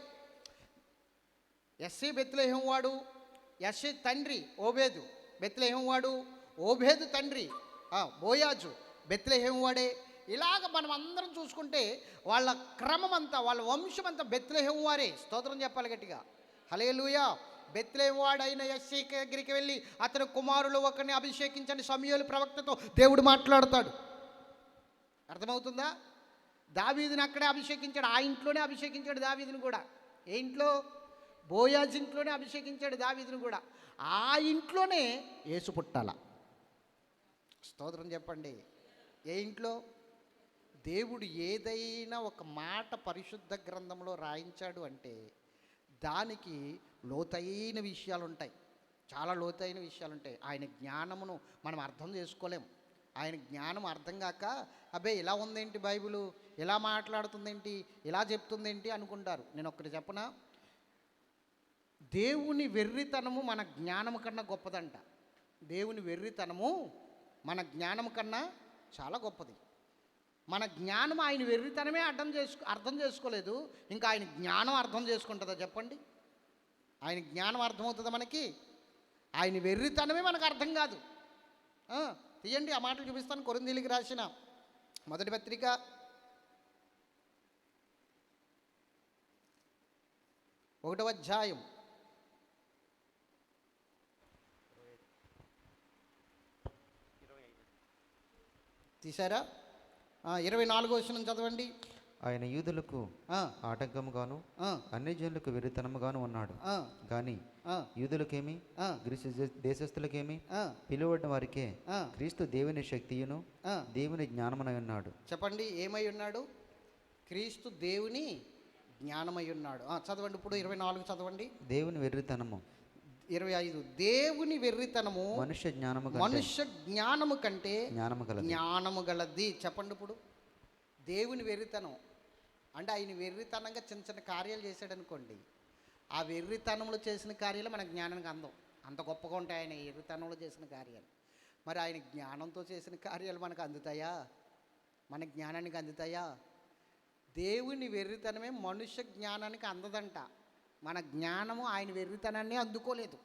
Speaker 1: యెష్షయి బెత్లెహేం వాడు. యెష్షయి తండ్రి ఓబేదు బెత్లెహేం వాడు. ఓబేదు తండ్రి బోయాజు బెత్లెహేం వాడే. ఇలాగ మనం అందరం చూసుకుంటే వాళ్ళ క్రమం అంతా, వాళ్ళ వంశం అంతా బెత్లెహేం వారే. స్తోత్రం చెప్పాలి గట్టిగా. హల్లెలూయా. బెత్లెహేం వాడైన యెష్షయి దగ్గరికి వెళ్ళి అతని కుమారులు ఒకరిని అభిషేకించండి సమూయేలు ప్రవక్తతో దేవుడు మాట్లాడతాడు. అర్థమవుతుందా? దావీదుని అక్కడే అభిషేకించాడు. ఆ ఇంట్లోనే అభిషేకించాడు దావీదుని కూడా. ఏ ఇంట్లో? బోయాజు ఇంట్లోనే అభిషేకించాడు దావీదుని కూడా. ఆ ఇంట్లోనే యేసు పుట్టాల. స్తోత్రం చెప్పండి. ఏ ఇంట్లో? దేవుడు ఏదైనా ఒక మాట పరిశుద్ధ గ్రంథంలో రాయించాడు అంటే దానికి లోతైన విషయాలు ఉంటాయి, చాలా లోతైన విషయాలు ఉంటాయి. ఆయన జ్ఞానమును మనం అర్థం చేసుకోలేం. ఆయన జ్ఞానం అర్థం కాక అబ్బే ఇలా ఉందేంటి బైబిలు, ఇలా మాట్లాడుతుందేంటి, ఇలా చెప్తుందేంటి అనుకుంటారు. నేను ఒక్కటి చెప్పనా? దేవుని వెర్రితనము మన జ్ఞానము కన్నా గొప్పదంట. దేవుని వెర్రితనము మన జ్ఞానం కన్నా చాలా గొప్పది. మన జ్ఞానం ఆయన వెర్రితనమే అర్థం చేసుకోలేదు, ఇంకా ఆయన జ్ఞానం అర్థం చేసుకుంటుందా చెప్పండి? ఆయన జ్ఞానం అర్థమవుతుందా మనకి? ఆయన వెర్రితనమే మనకు అర్థం కాదు. తీయండి, ఆ మాటలు చూపిస్తాను. కొరింథీయులకు రాసిన మొదటి పత్రిక 1వ అధ్యాయం 24వ వచనం చదవండి.
Speaker 2: ఆయన యూదులకు ఆటంకముగాను అన్ని జనులకు వెర్రితనముగాను ఉన్నాడు కానీ యూదులకేమి గ్రీసు దేశస్థులకేమి పిలువబడిన వారికే క్రీస్తు దేవుని శక్తియును దేవుని జ్ఞానమై ఉన్నాడు.
Speaker 1: చెప్పండి, ఏమై ఉన్నాడు? క్రీస్తు దేవుని జ్ఞానమై ఉన్నాడు. చదవండి ఇప్పుడు 24 చదవండి.
Speaker 2: దేవుని వెర్రితనము
Speaker 1: 25 దేవుని వెర్రితనము
Speaker 2: మనుష్య
Speaker 1: జ్ఞానము కంటే
Speaker 2: జ్ఞానము గలది.
Speaker 1: చెప్పండి ఇప్పుడు దేవుని వెర్రితనం అంటే ఆయన వెర్రితనంగా చిన్న చిన్న కార్యాలు చేశాడు అనుకోండి, ఆ వెర్రితనంలో చేసిన కార్యాలు మన జ్ఞానానికి అందం. అంత గొప్పగా ఉంటాయి ఆయన వెర్రితనంలో చేసిన కార్యాలు. మరి ఆయన జ్ఞానంతో చేసిన కార్యాలు మనకు అందుతాయా? మన జ్ఞానానికి అందుతాయా? దేవుని వెర్రితనమే మనుష్య జ్ఞానానికి అందదంట. మన జ్ఞానము ఆయన వెర్రితనాన్ని అందుకోలేదు.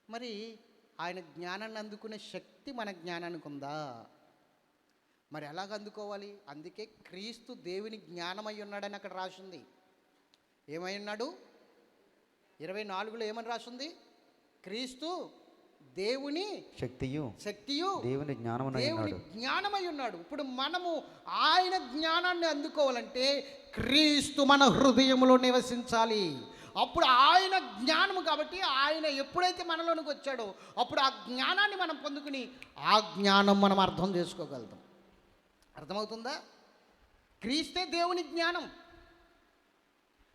Speaker 1: మరి ఆయన జ్ఞానాన్ని అందుకునే శక్తి మన జ్ఞానానికి ఉందా? మరి ఎలాగ అందుకోవాలి? అందుకే క్రీస్తు దేవుని జ్ఞానమై ఉన్నాడని అక్కడ రాసింది. ఏమై ఉన్నాడు? 24లో ఏమని రాసింది? క్రీస్తు దేవుని శక్తియు దేవుని జ్ఞానమై ఉన్నాడు. ఇప్పుడు మనము ఆయన జ్ఞానాన్ని అందుకోవాలంటే క్రీస్తు మన హృదయంలో నివసించాలి. అప్పుడు ఆయన జ్ఞానము కాబట్టి ఆయన ఎప్పుడైతే మనలోనికి వచ్చాడో అప్పుడు ఆ జ్ఞానాన్ని మనం పొందుకుని ఆ జ్ఞానం మనం అర్థం చేసుకోగలుగుతాం. అర్థమవుతుందా? క్రీస్తే దేవుని జ్ఞానం.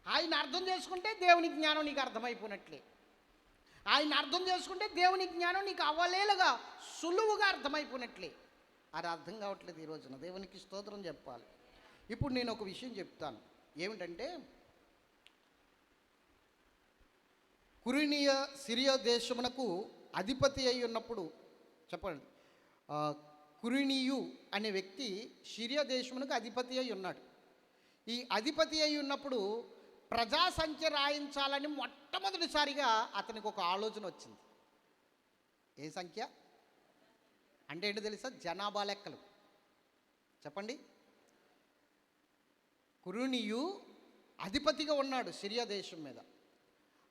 Speaker 1: ఆయన అర్థం చేసుకుంటే దేవుని జ్ఞానం నీకు అర్థమైపోయినట్లే. ఆయన అర్థం చేసుకుంటే దేవుని జ్ఞానం నీకు అవలేలుగా సులువుగా అర్థమైపోయినట్లే. అది అర్థం కావట్లేదు ఈ రోజున. దేవునికి స్తోత్రం చెప్పాలి. ఇప్పుడు నేను ఒక విషయం చెప్తాను. ఏమిటంటే, కురేనియా సిరియా దేశమునకు అధిపతి అయి ఉన్నప్పుడు, చెప్పండి, కురేనియు అనే వ్యక్తి సిరియా దేశమునకు అధిపతి అయి ఉన్నాడు. ఈ అధిపతి అయి ఉన్నప్పుడు ప్రజా సంఖ్య రాయించాలని మొట్టమొదటిసారిగా అతనికి ఒక ఆలోచన వచ్చింది. ఏ సంఖ్య అంటే ఏంటో తెలుసా? జనాభా లెక్కలు. చెప్పండి. కురేనియు అధిపతిగా ఉన్నాడు సిరియా దేశం మీద.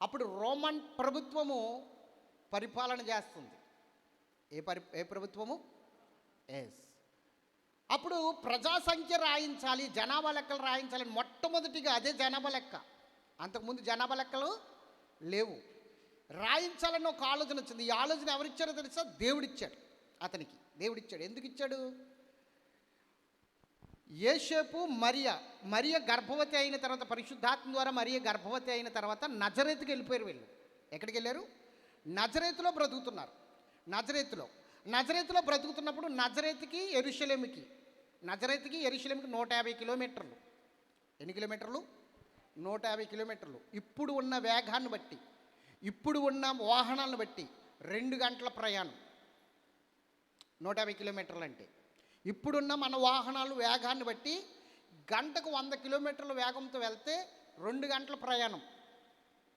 Speaker 1: అప్పుడు రోమన్ ప్రభుత్వము పరిపాలన చేస్తుంది. ఏ ప్రభుత్వము? ఎస్. అప్పుడు ప్రజా సంఖ్య రాయించాలి, జనాభా లెక్కలు రాయించాలని మొట్టమొదటిగా అదే జనాభా లెక్క. అంతకుముందు జనాభా లెక్కలు లేవు. రాయించాలని ఒక ఆలోచన వచ్చింది. ఈ ఆలోచన ఎవరిచ్చారో తెలుసా? దేవుడిచ్చాడు అతనికి. దేవుడిచ్చాడు. ఎందుకు ఇచ్చాడు? యోసేపు మరియ గర్భవతి అయిన తర్వాత, పరిశుద్ధాత్మ ద్వారా మరియ గర్భవతి అయిన తర్వాత నజరేతుకి వెళ్ళిపోయారు. వీళ్ళు ఎక్కడికి వెళ్ళారు? నజరేతులో బ్రతుకుతున్నారు. నజరేతులో బ్రతుకుతున్నప్పుడు నజరేతుకి యెరూషలేముకి 150 కిలోమీటర్లు. ఎన్ని కిలోమీటర్లు? 150 కిలోమీటర్లు. ఇప్పుడు ఉన్న వేగాన్ని బట్టి, ఇప్పుడు ఉన్న వాహనాలను బట్టి 2 గంటల ప్రయాణం. 150 కిలోమీటర్లు అంటే ఇప్పుడున్న మన వాహనాలు వేగాన్ని బట్టి గంటకు 100 కిలోమీటర్ల వేగంతో వెళ్తే 2 గంటల ప్రయాణం,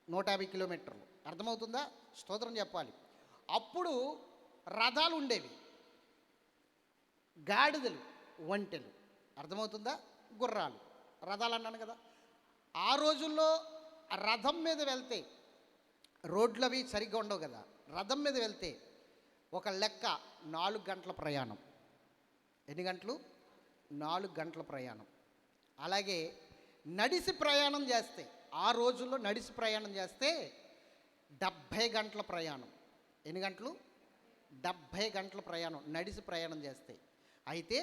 Speaker 1: 150 కిలోమీటర్లు. అర్థమవుతుందా? స్తోత్రం చెప్పాలి. అప్పుడు రథాలు ఉండేవి, గాడిదలు, ఒంటెలు. అర్థమవుతుందా? గుర్రాలు, రథాలు అన్నాను కదా. ఆ రోజుల్లో రథం మీద వెళ్తే, రోడ్లు అవి సరిగ్గా ఉండవు కదా, రథం మీద వెళ్తే ఒక లెక్క 4 గంటల ప్రయాణం. ఎన్ని గంటలు? 4 గంటల ప్రయాణం. అలాగే నడిసి ప్రయాణం చేస్తే, ఆ రోజుల్లో నడిసి ప్రయాణం చేస్తే 70 గంటల ప్రయాణం. ఎన్ని గంటలు? 70 గంటల ప్రయాణం నడిసి ప్రయాణం చేస్తే. అయితే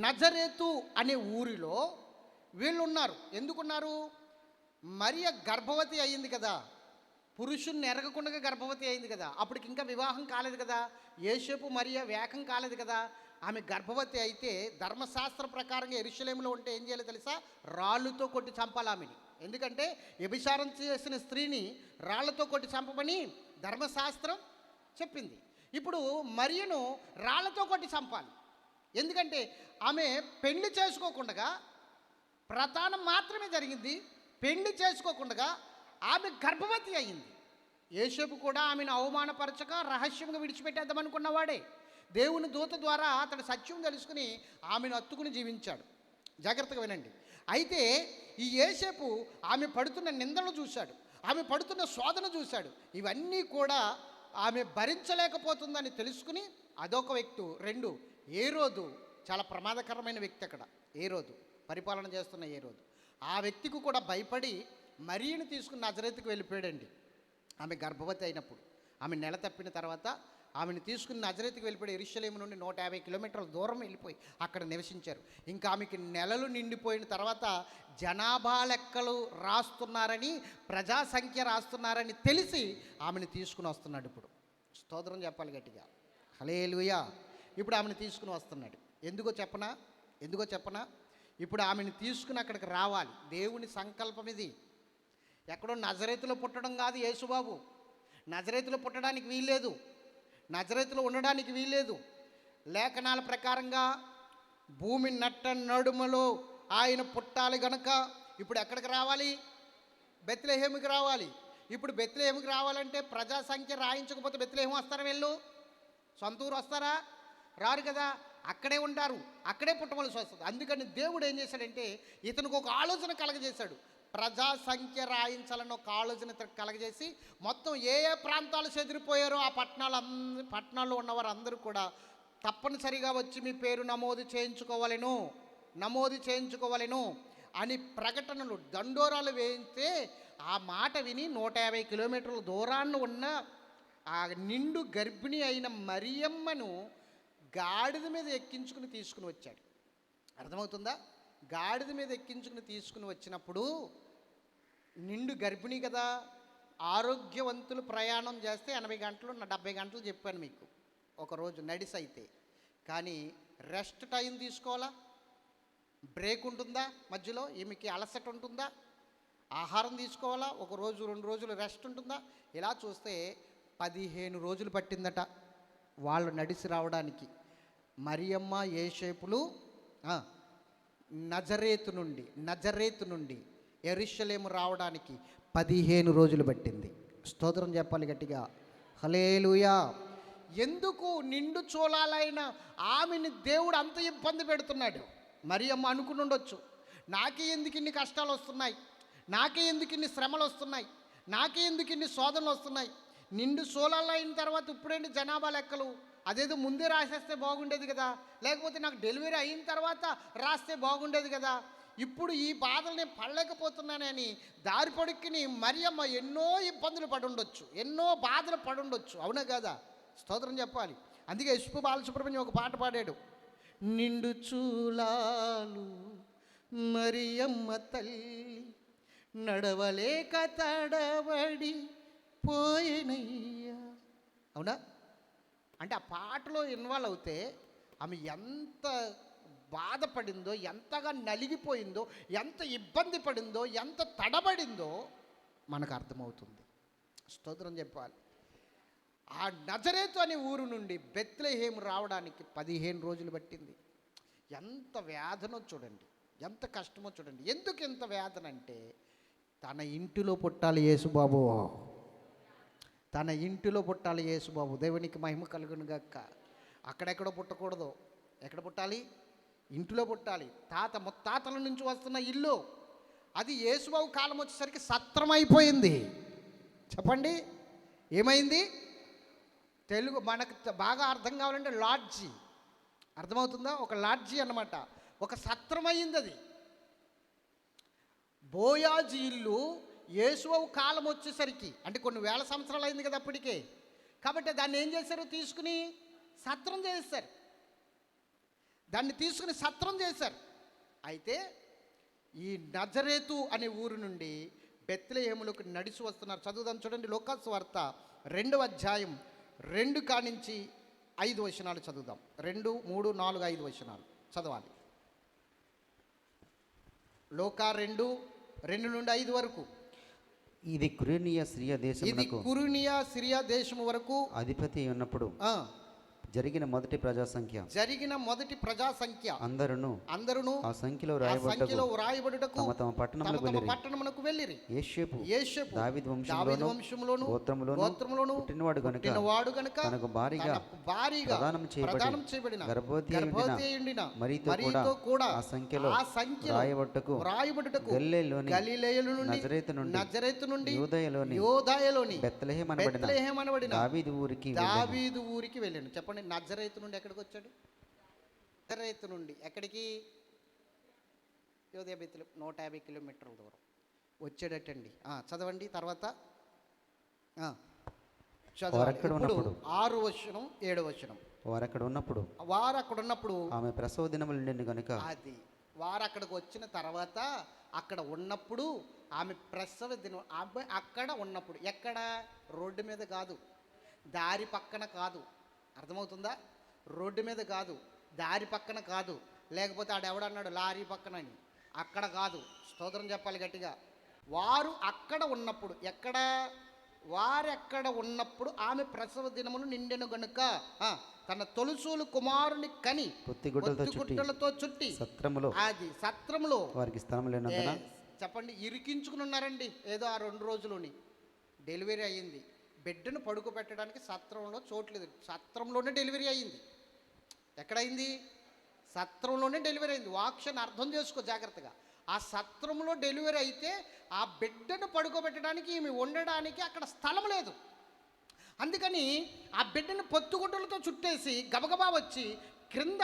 Speaker 1: నజరేతు అనే ఊరిలో వీళ్ళు ఉన్నారు. ఎందుకున్నారు? మరియ గర్భవతి అయ్యింది కదా, పురుషుణ్ణి ఎరగకుండా గర్భవతి అయింది కదా, అప్పటికి ఇంకా వివాహం కాలేదు కదా, యోసేపు మరియ వేకం కాలేదు కదా. ఆమె గర్భవతి అయితే ధర్మశాస్త్ర ప్రకారంగా యెరూషలేములో ఉంటే ఏం చేయాలో తెలుసా? రాళ్ళుతో కొట్టి చంపాలి ఆమెని. ఎందుకంటే వ్యభిచారం చేసిన స్త్రీని రాళ్లతో కొట్టి చంపమని ధర్మశాస్త్రం చెప్పింది. ఇప్పుడు మరియను రాళ్లతో కొట్టి చంపాలి. ఎందుకంటే ఆమె పెళ్లి చేసుకోకుండా, ప్రధానం మాత్రమే జరిగింది, పెళ్లి చేసుకోకుండా ఆమె గర్భవతి అయింది. యోసేపు కూడా ఆమెను అవమానపరచక రహస్యంగా విడిచిపెట్టేద్దామనుకున్నవాడే. దేవుని దూత ద్వారా అతడు సత్యం తెలుసుకుని ఆమెను హత్తుకుని జీవించాడు. జాగ్రత్తగా వినండి. అయితే ఈ యోసేపు ఆమె పడుతున్న నిందలు చూశాడు, ఆమె పడుతున్న శోధన చూశాడు. ఇవన్నీ కూడా ఆమె భరించలేకపోతుందని తెలుసుకుని అదొక వ్యక్తి. 2, హేరోదు చాలా ప్రమాదకరమైన వ్యక్తి. అక్కడ హేరోదు పరిపాలన చేస్తున్న హేరోదు. ఆ వ్యక్తికి కూడా భయపడి మరియను తీసుకుని నజరేతుకు వెళ్ళిపోయాడండి. ఆమె గర్భవతి అయినప్పుడు, ఆమె నెల తప్పిన తర్వాత ఆమెను తీసుకుని నజరేతుకు వెళ్ళిపోయి యెరూషలేము నుండి 150 కిలోమీటర్ల దూరం వెళ్ళిపోయి అక్కడ నివసించారు. ఇంకా ఆమెకి నెలలు నిండిపోయిన తర్వాత జనాభా లెక్కలు రాస్తున్నారని, ప్రజా సంఖ్య రాస్తున్నారని తెలిసి ఆమెను తీసుకుని వస్తున్నాడు. ఇప్పుడు స్తోత్రం చెప్పాలి గట్టిగా, హల్లెలూయా. ఇప్పుడు ఆమెను తీసుకుని వస్తున్నాడు. ఎందుకో చెప్పనా? ఇప్పుడు ఆమెను తీసుకుని అక్కడికి రావాలి. దేవుని సంకల్పం ఇది. ఎక్కడో నజరేతులో పుట్టడం కాదు యేసుబాబు. నజరేతులో పుట్టడానికి వీల్లేదు, నజరేతులో ఉండడానికి వీల్లేదు. లేఖనాల ప్రకారంగా భూమి నట్ట నడుమలో ఆయన పుట్టాలి గనక ఇప్పుడు ఎక్కడికి రావాలి? బెత్లెహేముకి రావాలి. ఇప్పుడు బెత్లెహేముకి రావాలంటే ప్రజా సంఖ్య రాయించకపోతే బెత్లెహేము వస్తారా? వీళ్ళు సొంత ఊరు వస్తారా? రారు కదా, అక్కడే ఉంటారు, అక్కడే పుట్టవలసి వస్తుంది. అందుకని దేవుడు ఏం చేశాడంటే ఇతనికి ఒక ఆలోచన కలగజేశాడు. ప్రజా సంఖ్య రాయించాలని ఒక ఆలోచన కలగజేసి మొత్తం ఏ ఏ ప్రాంతాలు చెదిరిపోయారో ఆ పట్టణాల్లో ఉన్నవారు అందరూ కూడా తప్పనిసరిగా వచ్చి మీ పేరు నమోదు చేయించుకోవాలను అని ప్రకటనలు దండోరాలు వేయిస్తే ఆ మాట విని 150 కిలోమీటర్ల దూరాన్ని ఉన్న ఆ నిండు గర్భిణి అయిన మరియమ్మను గాడిద మీద ఎక్కించుకుని తీసుకుని వచ్చాడు. అర్థమవుతుందా? గాడిద మీద ఎక్కించుకుని తీసుకుని వచ్చినప్పుడు నిండు గర్భిణి కదా, ఆరోగ్యవంతులు ప్రయాణం చేస్తే 80 గంటలు 70 గంటలు చెప్పాను మీకు ఒకరోజు నడిసి అయితే. కానీ రెస్ట్ టైం తీసుకోవాలా? బ్రేక్ ఉంటుందా? మధ్యలో ఈమెకి అలసట ఉంటుందా? ఆహారం తీసుకోవాలా? ఒక రోజు 2 రోజులు రెస్ట్ ఉంటుందా? ఇలా చూస్తే 15 రోజులు పట్టిందట వాళ్ళు నడిచి రావడానికి. మరియమ్మ యోసేపులు నజరేతు నుండి యెరూషలేము రావడానికి 15 రోజులు పట్టింది. స్తోత్రం చెప్పాలి గట్టిగా, హల్లెలూయా. ఎందుకు నిండు చూలాలైన ఆమెని దేవుడు అంత ఇబ్బంది పెడుతున్నాడు? మరియమ్మ అనుకుని ఉండొచ్చు, నాకే ఎందుకు ఇన్ని కష్టాలు వస్తున్నాయి, నాకే ఎందుకు ఇన్ని శ్రమలు వస్తున్నాయి, నాకే ఎందుకు ఇన్ని శోధనలు వస్తున్నాయి, నిండు సోలాలు అయిన తర్వాత ఇప్పుడేంటి జనాభా లెక్కలు, అదేదో ముందే రాసేస్తే బాగుండేది కదా, లేకపోతే నాకు డెలివరీ అయిన తర్వాత రాస్తే బాగుండేది కదా, ఇప్పుడు ఈ బాధలు నేను పడలేకపోతున్నానని దారి పొడుక్కుని మరియమ్మ ఎన్నో ఇబ్బందులు పడుండొచ్చు, ఎన్నో బాధలు పడుండొచ్చు. అవునా కదా? స్తోత్రం చెప్పాలి. అందుకే ఎస్పి బాలసుబ్రహ్మణ్యం ఒక పాట పాడాడు, నిండు చూలాలు మరియమ్మ తల్లి నడవలేక తడబడి పోయినయ్యా. అవునా? అంటే ఆ పాటలో ఇన్వాల్వ్ అవుతే ఆమె ఎంత బాధపడిందో, ఎంతగా నలిగిపోయిందో, ఎంత ఇబ్బంది పడిందో, ఎంత తడబడిందో మనకు అర్థమవుతుంది. స్తోత్రం చెప్పాలి. ఆ నజరేతు అనే ఊరు నుండి బెత్లెహేము రావడానికి 15 రోజులు పట్టింది. ఎంత వేదనో చూడండి, ఎంత కష్టమో చూడండి. ఎందుకు ఎంత వేదన అంటే తన ఇంటిలో పుట్టాలి యేసుబాబు, తన ఇంటిలో పుట్టాలి యేసుబాబు. దేవునికి మహిమ కలుగును గాక. అక్కడెక్కడో పుట్టకూడదు. ఎక్కడ పుట్టాలి? ఇంటిలో పుట్టాలి. ముత్తాతల నుంచి వస్తున్న ఇల్లు అది యేసుబాబు కాలం వచ్చేసరికి సత్రం అయిపోయింది. చెప్పండి ఏమైంది? తెలుగు మనకు బాగా అర్థం కావాలంటే లాడ్జీ. అర్థమవుతుందా? ఒక లాడ్జీ అన్నమాట, ఒక సత్రం అయింది అది. బోయాజీ ఇల్లు యేసుబాబు కాలం వచ్చేసరికి అంటే కొన్ని వేల సంవత్సరాలు అయింది కదా అప్పటికే. కాబట్టి దాన్ని ఏం చేశారు? తీసుకుని సత్రం చేశారు. దాన్ని తీసుకుని సత్రం చేశారు. అయితే ఈ నజరేతు అనే ఊరు నుండి బెత్లెహేములకు నడిచి వస్తున్నారు. చదువుదాం చూడండి, లూకాసు వార్త 2వ అధ్యాయం 2 కానించి 5 వచనాలు చదువుదాం. 2, 3, 4, 5 వచనాలు చదవాలి. లూకా 2 నుండి 5 వరకు.
Speaker 2: ఇది కురేనియా సిరియా దేశము వరకు
Speaker 1: అధిపతి ఉన్నప్పుడు
Speaker 2: జరిగిన మొదటి ప్రజా సంఖ్య అందరును ఆ సంఖ్యలో వ్రాయబడుటకు తమ పట్టణమునకు వెళ్ళిరి. యోసేపు దావీదు వంశములోను గోత్రములోను పుట్టినవాడు గనుక తనకు భారీగా ప్రదానం చేయబడిన గర్భవతి అయ్యుండిన మరియతో కూడా ఆ సంఖ్యలో వ్రాయబడుటకు గలిలయలో నజరేతు నుండి యూదయలోని బెత్లెహేము అనబడిన దావీదు ఊరికి వెళ్ళాను. చెప్పండి, నజరేతు నుండి ఎక్కడికి వచ్చాడు? నజరేతు నుండి ఎక్కడికి? యోదయ బెత్లెహేము 150 కిలోమీటర్ల దూరం వచ్చాడటండి. చదవండి తర్వాత. చదవండి. 6 వచనం 7 వచనం. వారు అక్కడ ఉన్నప్పుడు ఆమె ప్రసవ దినములు నిండి కనుక అది వారు అక్కడికి వచ్చిన తర్వాత అక్కడ ఉన్నప్పుడు ఆమె ప్రసవ దినం అక్కడ ఉన్నప్పుడు ఎక్కడ? రోడ్డు మీద కాదు, దారి పక్కన కాదు. అర్థమవుతుందా? రోడ్డు మీద కాదు,
Speaker 1: దారి పక్కన కాదు, లేకపోతే ఆడెవడన్నాడు లారీ పక్కన అని, అక్కడ కాదు. స్తోత్రం చెప్పాలి గట్టిగా. వారు అక్కడ ఉన్నప్పుడు, వారెక్కడ ఉన్నప్పుడు ఆమె ప్రసవ దినములు నిండెను గనుక తన తొలుసూలు కుమారుని కని పొత్తిగుడ్డలతో చుట్టి సత్రములో, అది సత్రములో వారికి స్థలం లేనందున, చెప్పండి, ఇరికించుకుని ఉన్నారండి. ఏదో ఆ 2 రోజులోని డెలివరీ అయ్యింది. బిడ్డను పడుకోబెట్టడానికి సత్రంలో చోట్లేదు. సత్రంలోనే డెలివరీ అయ్యింది. ఎక్కడైంది? సత్రంలోనే డెలివరీ అయింది. వాక్యాన్ని అర్థం చేసుకో జాగ్రత్తగా. ఆ సత్రంలో డెలివరీ అయితే ఆ బిడ్డను పడుకోబెట్టడానికి, ఈమె ఉండడానికి అక్కడ స్థలం లేదు. అందుకని ఆ బిడ్డను పొత్తుగుడ్డలతో చుట్టేసి గబగబా వచ్చి క్రింద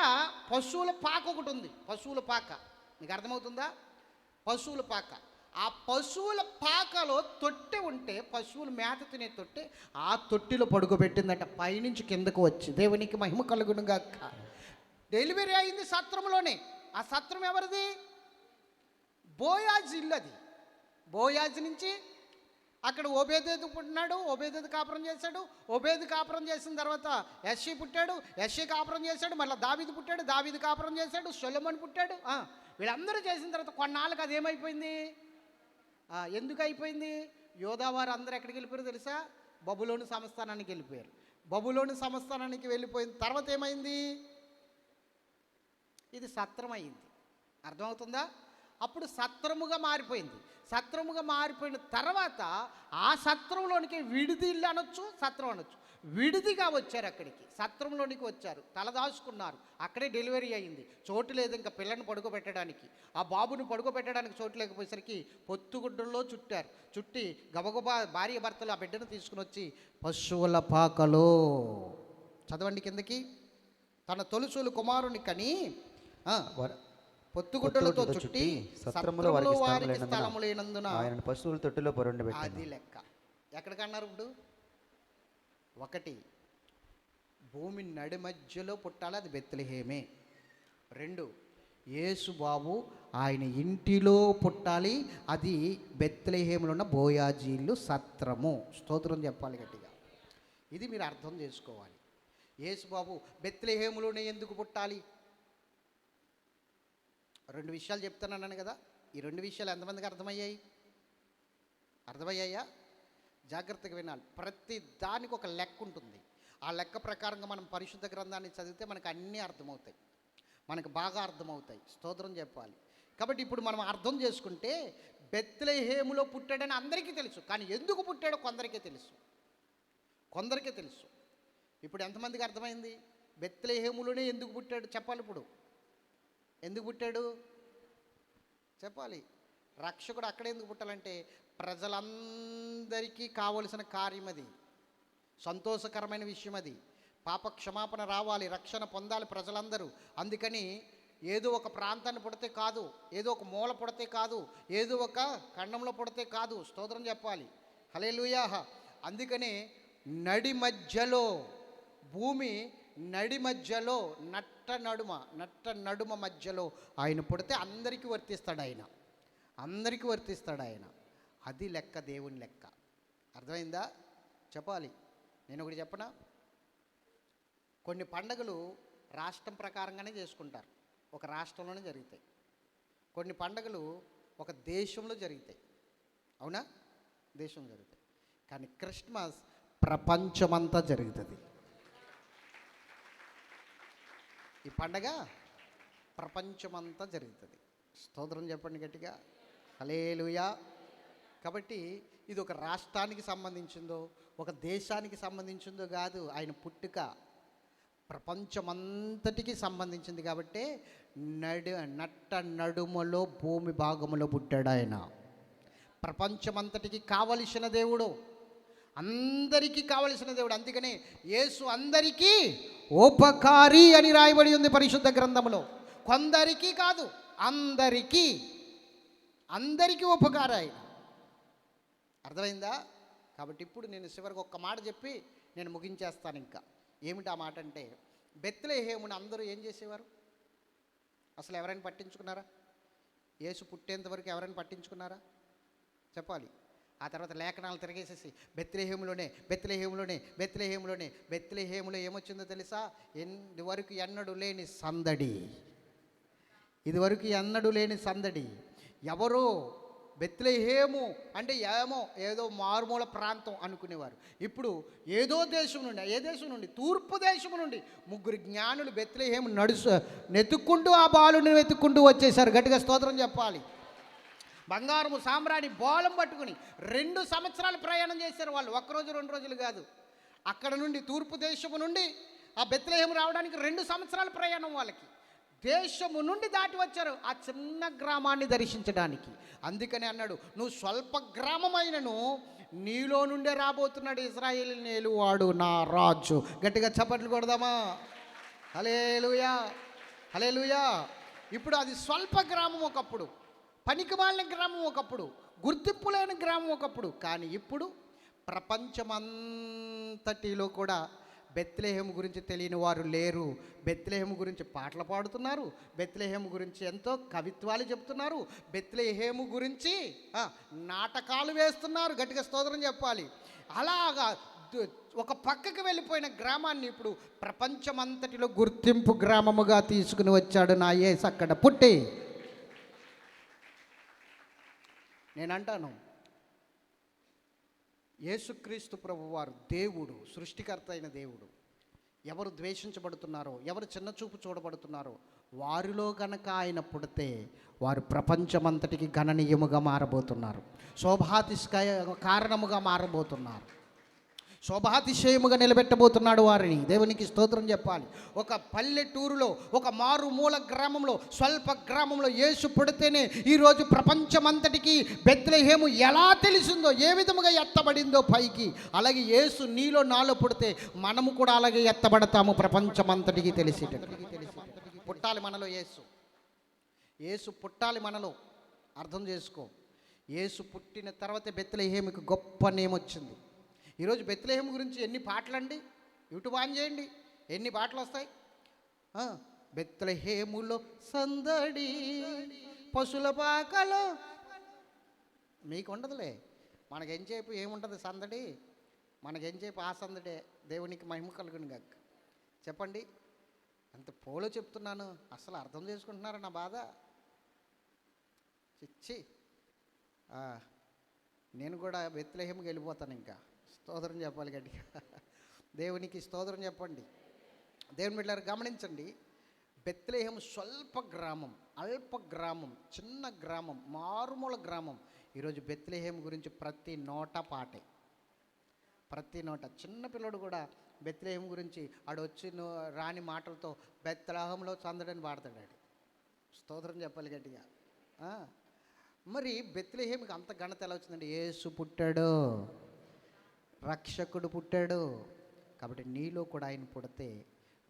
Speaker 1: పశువుల పాక ఒకటి ఉంది. పశువుల పాక మీకు అర్థమవుతుందా? పశువుల పాక. ఆ పశువుల పాకలో తొట్టె ఉంటే, పశువులు మేత తినే తొట్టె, ఆ తొట్టిలో పడుకోబెట్టిందట పైనుంచి కిందకు వచ్చి. దేవునికి మహిమ కలుగునుగాక. డెలివరీ అయింది సత్రంలోనే. ఆ సత్రం ఎవరిది? బోయాజు ఇల్లు అది. బోయాజు నుంచి అక్కడ ఓబేదేదు పుట్టినాడు. ఓబేదేదు కాపురం చేశాడు. ఓబేదు కాపురం చేసిన తర్వాత యెషీ పుట్టాడు. యెషీ కాపురం చేశాడు. మళ్ళీ దావీదు పుట్టాడు. దావీదు కాపురం చేశాడు. సొలొమోను పుట్టాడు. వీళ్ళందరూ చేసిన తర్వాత కొన్నాళ్ళకి అదేమైపోయింది? ఎందుకు అయిపోయింది? యోధావారు అందరూ ఎక్కడికి వెళ్ళిపోయారు తెలుసా? బబులోను సంస్థానానికి వెళ్ళిపోయారు. బబులోను సంస్థానానికి వెళ్ళిపోయిన తర్వాత ఏమైంది? ఇది సత్రం అయింది. అర్థమవుతుందా? అప్పుడు సత్రముగా మారిపోయింది. సత్రముగా మారిపోయిన తర్వాత ఆ సత్రంలోనికి విడిది ఇల్లు అనొచ్చు, సత్రం అనొచ్చు. విడిదిగా వచ్చారు. అక్కడికి సత్రంలోనికి వచ్చారు, తలదాచుకున్నారు. అక్కడే డెలివరీ అయింది. చోటు లేదు ఇంకా పిల్లని పడుకోబెట్టడానికి. ఆ బాబుని పడుకోబెట్టడానికి చోటు లేకపోయేసరికి పొత్తుగుడ్డల్లో చుట్టారు. చుట్టి గబగబా భార్య భర్తలు ఆ బిడ్డను తీసుకుని వచ్చి పశువుల పాకలో, చదవండి కిందకి, తన తొలుసూలు కుమారుని కని పొత్తుగుడ్డలతో చుట్టి సత్రములో వారికి స్థలము లేనందున ఆయన పశువుల తొట్టిలో పరుండబెట్టారు. అది లెక్క. ఎక్కడికన్నారు ఇప్పుడు? 1, భూమి నడి మధ్యలో పుట్టాలి, అది బెత్లెహేమే. 2, యేసు బాబు ఆయన ఇంటిలో పుట్టాలి, అది బెత్లెహేములో ఉన్న బోయాజీ ఇల్లు సత్రము. స్తోత్రం చెప్పాలి గట్టిగా. ఇది మీరు అర్థం చేసుకోవాలి. యేసు బాబు బెత్లెహేములోనే ఎందుకు పుట్టాలి? 2 విషయాలు చెప్తానన్నాను కదా. ఈ 2 విషయాలు ఎంతమందికి అర్థమయ్యాయి? అర్థమయ్యాయా? జాగ్రత్తగా వినాలి. ప్రతి దానికి ఒక లెక్క ఉంటుంది. ఆ లెక్క ప్రకారంగా మనం పరిశుద్ధ గ్రంథాన్ని చదివితే మనకు అన్నీ అర్థమవుతాయి, మనకు బాగా అర్థమవుతాయి. స్తోత్రం చెప్పాలి. కాబట్టి ఇప్పుడు మనం అర్థం చేసుకుంటే బెత్లెహేములో పుట్టాడని అందరికీ తెలుసు, కానీ ఎందుకు పుట్టాడో కొందరికే తెలుసు. ఇప్పుడు ఎంతమందికి అర్థమైంది? బెత్లెహేములోనే ఎందుకు పుట్టాడు చెప్పాలి. ఇప్పుడు ఎందుకు పుట్టాడు చెప్పాలి. రక్షకుడు అక్కడ ఎందుకు పుట్టాలంటే ప్రజలందరికీ కావలసిన కార్యం అది, సంతోషకరమైన విషయం అది. పాప క్షమాపణ రావాలి, రక్షణ పొందాలి ప్రజలందరూ. అందుకని ఏదో ఒక ప్రాంతాన్ని పుడితే కాదు, ఏదో ఒక మూల పుడితే కాదు, ఏదో ఒక ఖండంలో పుడితే కాదు. స్తోత్రం చెప్పాలి. హల్లెలూయా. అందుకని నడి మధ్యలో, భూమి నడి మధ్యలో, నట్ట నడుమ మధ్యలో ఆయన పుడితే అందరికీ వర్తిస్తాడు ఆయన. అది లెక్క, దేవుని లెక్క. అర్థమైందా? చెప్పాలి. నేను ఒకటి చెప్పనా? కొన్ని పండుగలు రాష్ట్రం ప్రకారంగానే చేసుకుంటారు, ఒక రాష్ట్రంలోనే జరుగుతాయి. కొన్ని పండుగలు ఒక దేశంలో జరుగుతాయి. అవునా? దేశంలో జరుగుతాయి. కానీ క్రిస్మస్ ప్రపంచమంతా జరుగుతుంది. ఈ పండగ ప్రపంచమంతా జరుగుతుంది. స్తోత్రం చెప్పండి గట్టిగా. హల్లెలూయా. కాబట్టి ఇది ఒక రాష్ట్రానికి సంబంధించిందో, ఒక దేశానికి సంబంధించిందో కాదు. ఆయన పుట్టుక ప్రపంచమంతటికి సంబంధించింది. కాబట్టి నట్ట నడుమలో, భూమి భాగములో పుట్టాడు ఆయన. ప్రపంచమంతటికి కావలసిన దేవుడు, అందరికీ కావలసిన దేవుడు. అందుకనే యేసు అందరికీ ఉపకారి అని రాయబడి ఉంది పరిశుద్ధ గ్రంథంలో. కొందరికి కాదు, అందరికీ ఉపకారి ఆయన. అర్థమైందా? కాబట్టి ఇప్పుడు నేను చివరికి ఒక్క మాట చెప్పి నేను ముగించేస్తాను. ఇంకా ఏమిటి ఆ మాట అంటే, బెత్లెహేమును అందరూ ఏం చేసేవారు? అసలు ఎవరైనా పట్టించుకున్నారా? యేసు పుట్టేంత వరకు ఎవరైనా పట్టించుకున్నారా చెప్పాలి? ఆ తర్వాత లేఖనాలు తిరిగేసేసి బెత్లెహేములో ఏమొచ్చిందో తెలుసా? ఇదివరకు ఎన్నడూ లేని సందడి. ఎవరో బెత్లెహేము అంటే ఏదో మారుమూల ప్రాంతం అనుకునేవారు. ఇప్పుడు ఏ దేశం నుండి తూర్పు దేశం నుండి 3 జ్ఞానులు బెత్లెహేము నెతుక్కుంటూ ఆ బాలుని వెతుక్కుంటూ వచ్చేసారు. గట్టిగా స్తోత్రం చెప్పాలి. బంగారము సామ్రాణి బోళం పట్టుకుని 2 సంవత్సరాలు ప్రయాణం చేశారు వాళ్ళు. 1 రోజు 2 రోజులు కాదు. అక్కడ నుండి తూర్పు దేశము నుండి ఆ బెత్లెహేము రావడానికి 2 సంవత్సరాల ప్రయాణం వాళ్ళకి. దేశము నుండి దాటి వచ్చారు ఆ చిన్న గ్రామాన్ని దర్శించడానికి. అందుకని అన్నాడు, నువ్వు స్వల్ప గ్రామమైనను నీలో నుండే రాబోతున్నాడు ఇశ్రాయేలుని ఏలువాడు నా రాజు. గట్టిగా చప్పట్లు కొడదామా? హల్లెలూయా, హల్లెలూయా. ఇప్పుడు అది స్వల్ప గ్రామం ఒకప్పుడు, పనికిమాలిన గ్రామం ఒకప్పుడు, గుర్తింపు లేని గ్రామం ఒకప్పుడు. కానీ ఇప్పుడు ప్రపంచమంతటిలో కూడా బెత్లెహేము గురించి తెలియని వారు లేరు. బెత్లెహేము గురించి పాటలు పాడుతున్నారు, బెత్లెహేము గురించి ఎంతో కవిత్వాలు చెప్తున్నారు, బెత్లెహేము గురించి నాటకాలు వేస్తున్నారు. గట్టిగా స్తోత్రం చెప్పాలి. అలాగా ఒక పక్కకి వెళ్ళిపోయిన గ్రామాన్ని ఇప్పుడు ప్రపంచమంతటిలో గుర్తింపు గ్రామముగా తీసుకుని వచ్చాడు నా యేసు అక్కడ పుట్టి. నేనంటాను, యేసుక్రీస్తు ప్రభువారు దేవుడు, సృష్టికర్త అయిన దేవుడు. ఎవరు ద్వేషించబడుతున్నారో, ఎవరు చిన్నచూపు చూడబడుతున్నారో వారిలో గనక ఆయన పుడితే వారు ప్రపంచమంతటికి గణనీయముగా మారబోతున్నారు, శోభాతిశయ కారణముగా మారబోతున్నారు, శోభాతిశయముగా నిలబెట్టబోతున్నాడు వారిని. దేవునికి స్తోత్రం చెప్పాలి. ఒక పల్లెటూరులో, ఒక మారుమూల గ్రామంలో, స్వల్ప గ్రామంలో యేసు పుడితేనే ఈరోజు ప్రపంచమంతటికి బెత్లెహేము ఎలా తెలిసిందో, ఏ విధముగా ఎత్తబడిందో పైకి, అలాగే యేసు నీలో నాలో పుడితే మనము కూడా అలాగే ఎత్తబడతాము, ప్రపంచమంతటికి తెలిసేటట్టు. పుట్టాలి మనలో యేసు పుట్టాలి మనలో. అర్థం చేసుకో. యేసు పుట్టిన తర్వాతే బెత్లెహేముకి గొప్ప నేమ్ వచ్చింది. ఈరోజు బెత్లెహేము గురించి ఎన్ని పాటలండి, యూట్యూబ్ ఆన్ చేయండి, ఎన్ని పాటలు వస్తాయి. బెత్లెహేములో సందడి పశుల పాకలో. మీకు ఉండదులే, మనకెంచేపు ఏముంటుంది సందడి, మనకెంచేపు ఆ సందడే. దేవునికి మహిమ కలుగును గాక. చెప్పండి, అంత పోలో చెప్తున్నాను, అసలు అర్థం చేసుకుంటున్నారా నా బాధ? చిచ్చి, నేను కూడా బెత్లెహేముకి వెళ్ళిపోతాను. ఇంకా స్తోత్రం చెప్పాలి గట్టిగా. దేవునికి స్తోత్రం చెప్పండి. దేవుని బిడ్డలారా గమనించండి, బెత్లెహేము స్వల్ప గ్రామం, అల్ప గ్రామం, చిన్న గ్రామం, మారుమూల గ్రామం. ఈరోజు బెత్లెహేము గురించి ప్రతి నోట పాటే, ప్రతి నోట. చిన్న పిల్లడు కూడా బెత్లెహేము గురించి ఆడొచ్చి రాని మాటలతో బెత్లెహేములో సందడని పాడతాడు. స్తోత్రం చెప్పాలి గట్టిగా. మరి బెత్లెహేముకి అంత ఘనత ఎలా వచ్చిందండి? యేసు పుట్టాడు, రక్షకుడు పుట్టాడు. కాబట్టి నీలో కూడా ఆయన పుడితే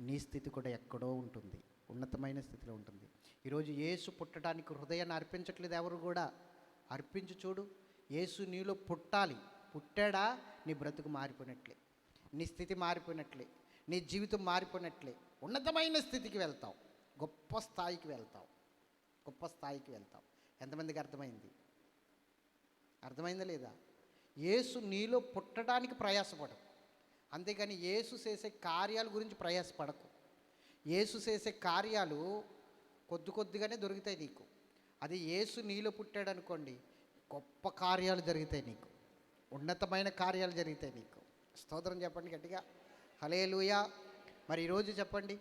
Speaker 1: నీ స్థితి కూడా ఎక్కడో ఉంటుంది, ఉన్నతమైన స్థితిలో ఉంటుంది. ఈరోజు యేసు పుట్టడానికి హృదయాన్ని అర్పించట్లేదు ఎవరు కూడా. అర్పించి చూడు. యేసు నీలో పుట్టాలి. పుట్టాడా, నీ బ్రతుకు మారిపోయినట్లే, నీ స్థితి మారిపోయినట్లే, నీ జీవితం మారిపోయినట్లే. ఉన్నతమైన స్థితికి వెళ్తావు, గొప్ప స్థాయికి వెళ్తావు, గొప్ప స్థాయికి వెళ్తావు. ఎంతమందికి అర్థమైంది? అర్థమైందా లేదా? యేసు నీలో పుట్టడానికి ప్రయాసపడు, అంతేగాని యేసు చేసే కార్యాల గురించి ప్రయాసపడకు. యేసు చేసే కార్యాలు కొద్దిగానే దొరుకుతాయి నీకు. అది యేసు నీలో పుట్టాడు అనుకోండి, గొప్ప కార్యాలు జరుగుతాయి నీకు, ఉన్నతమైన కార్యాలు జరుగుతాయి నీకు. స్తోత్రం చెప్పండి గట్టిగా. హల్లెలూయా. మరి ఈరోజు చెప్పండి,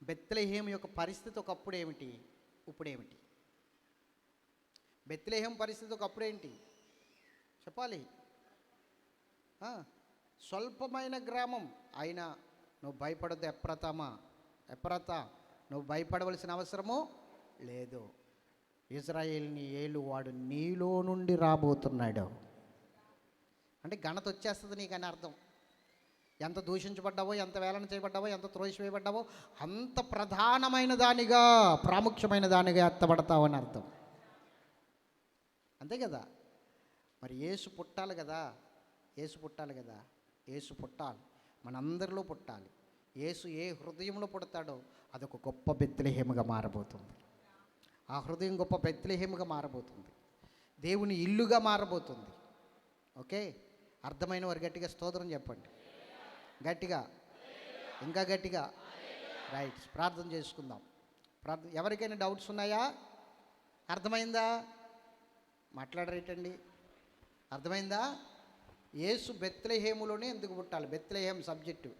Speaker 1: బెత్లెహేము యొక్క పరిస్థితి ఒకప్పుడు ఏమిటి, ఇప్పుడేమిటి? బెత్లెహేము పరిస్థితి ఒకప్పుడేంటి చెప్పాలి. స్వల్పమైన గ్రామం అయినా నువ్వు భయపడద్దు. ఎప్రాతా నువ్వు భయపడవలసిన అవసరము లేదు. ఇశ్రాయేలుని ఏలువాడు నీలో నుండి రాబోతున్నాడు అంటే ఘనత వచ్చేస్తుంది నీకు అని అర్థం. ఎంత దూషించబడ్డావో, ఎంత వేలన చేయబడ్డావో, ఎంత త్రోసివేయబడ్డావో అంత ప్రధానమైన దానిగా, ప్రాముఖ్యమైన దానిగా ఎత్తబడతావని అర్థం. అంతే కదా. మరి యేసు పుట్టాలి కదా, యేసు పుట్టాలి, మనందరిలో పుట్టాలి. యేసు ఏ హృదయంలో పుడతాడో అదొక గొప్ప బెత్లెహేముగా మారబోతుంది. ఆ హృదయం గొప్ప బెత్లెహేముగా మారబోతుంది. దేవుని ఇల్లుగా మారబోతుంది. ఓకే, అర్థమైన వారు గట్టిగా స్తోత్రం చెప్పండి. గట్టిగా, ఇంకా గట్టిగా. రైట్, ప్రార్థన చేసుకుందాం. ఎవరికైనా డౌట్స్ ఉన్నాయా? అర్థమైందా? మాట్లాడరేటండి. అర్థమైందా? యేసు బెత్లెహేములోనే ఎందుకు పుట్టాలి? Bethlehem subject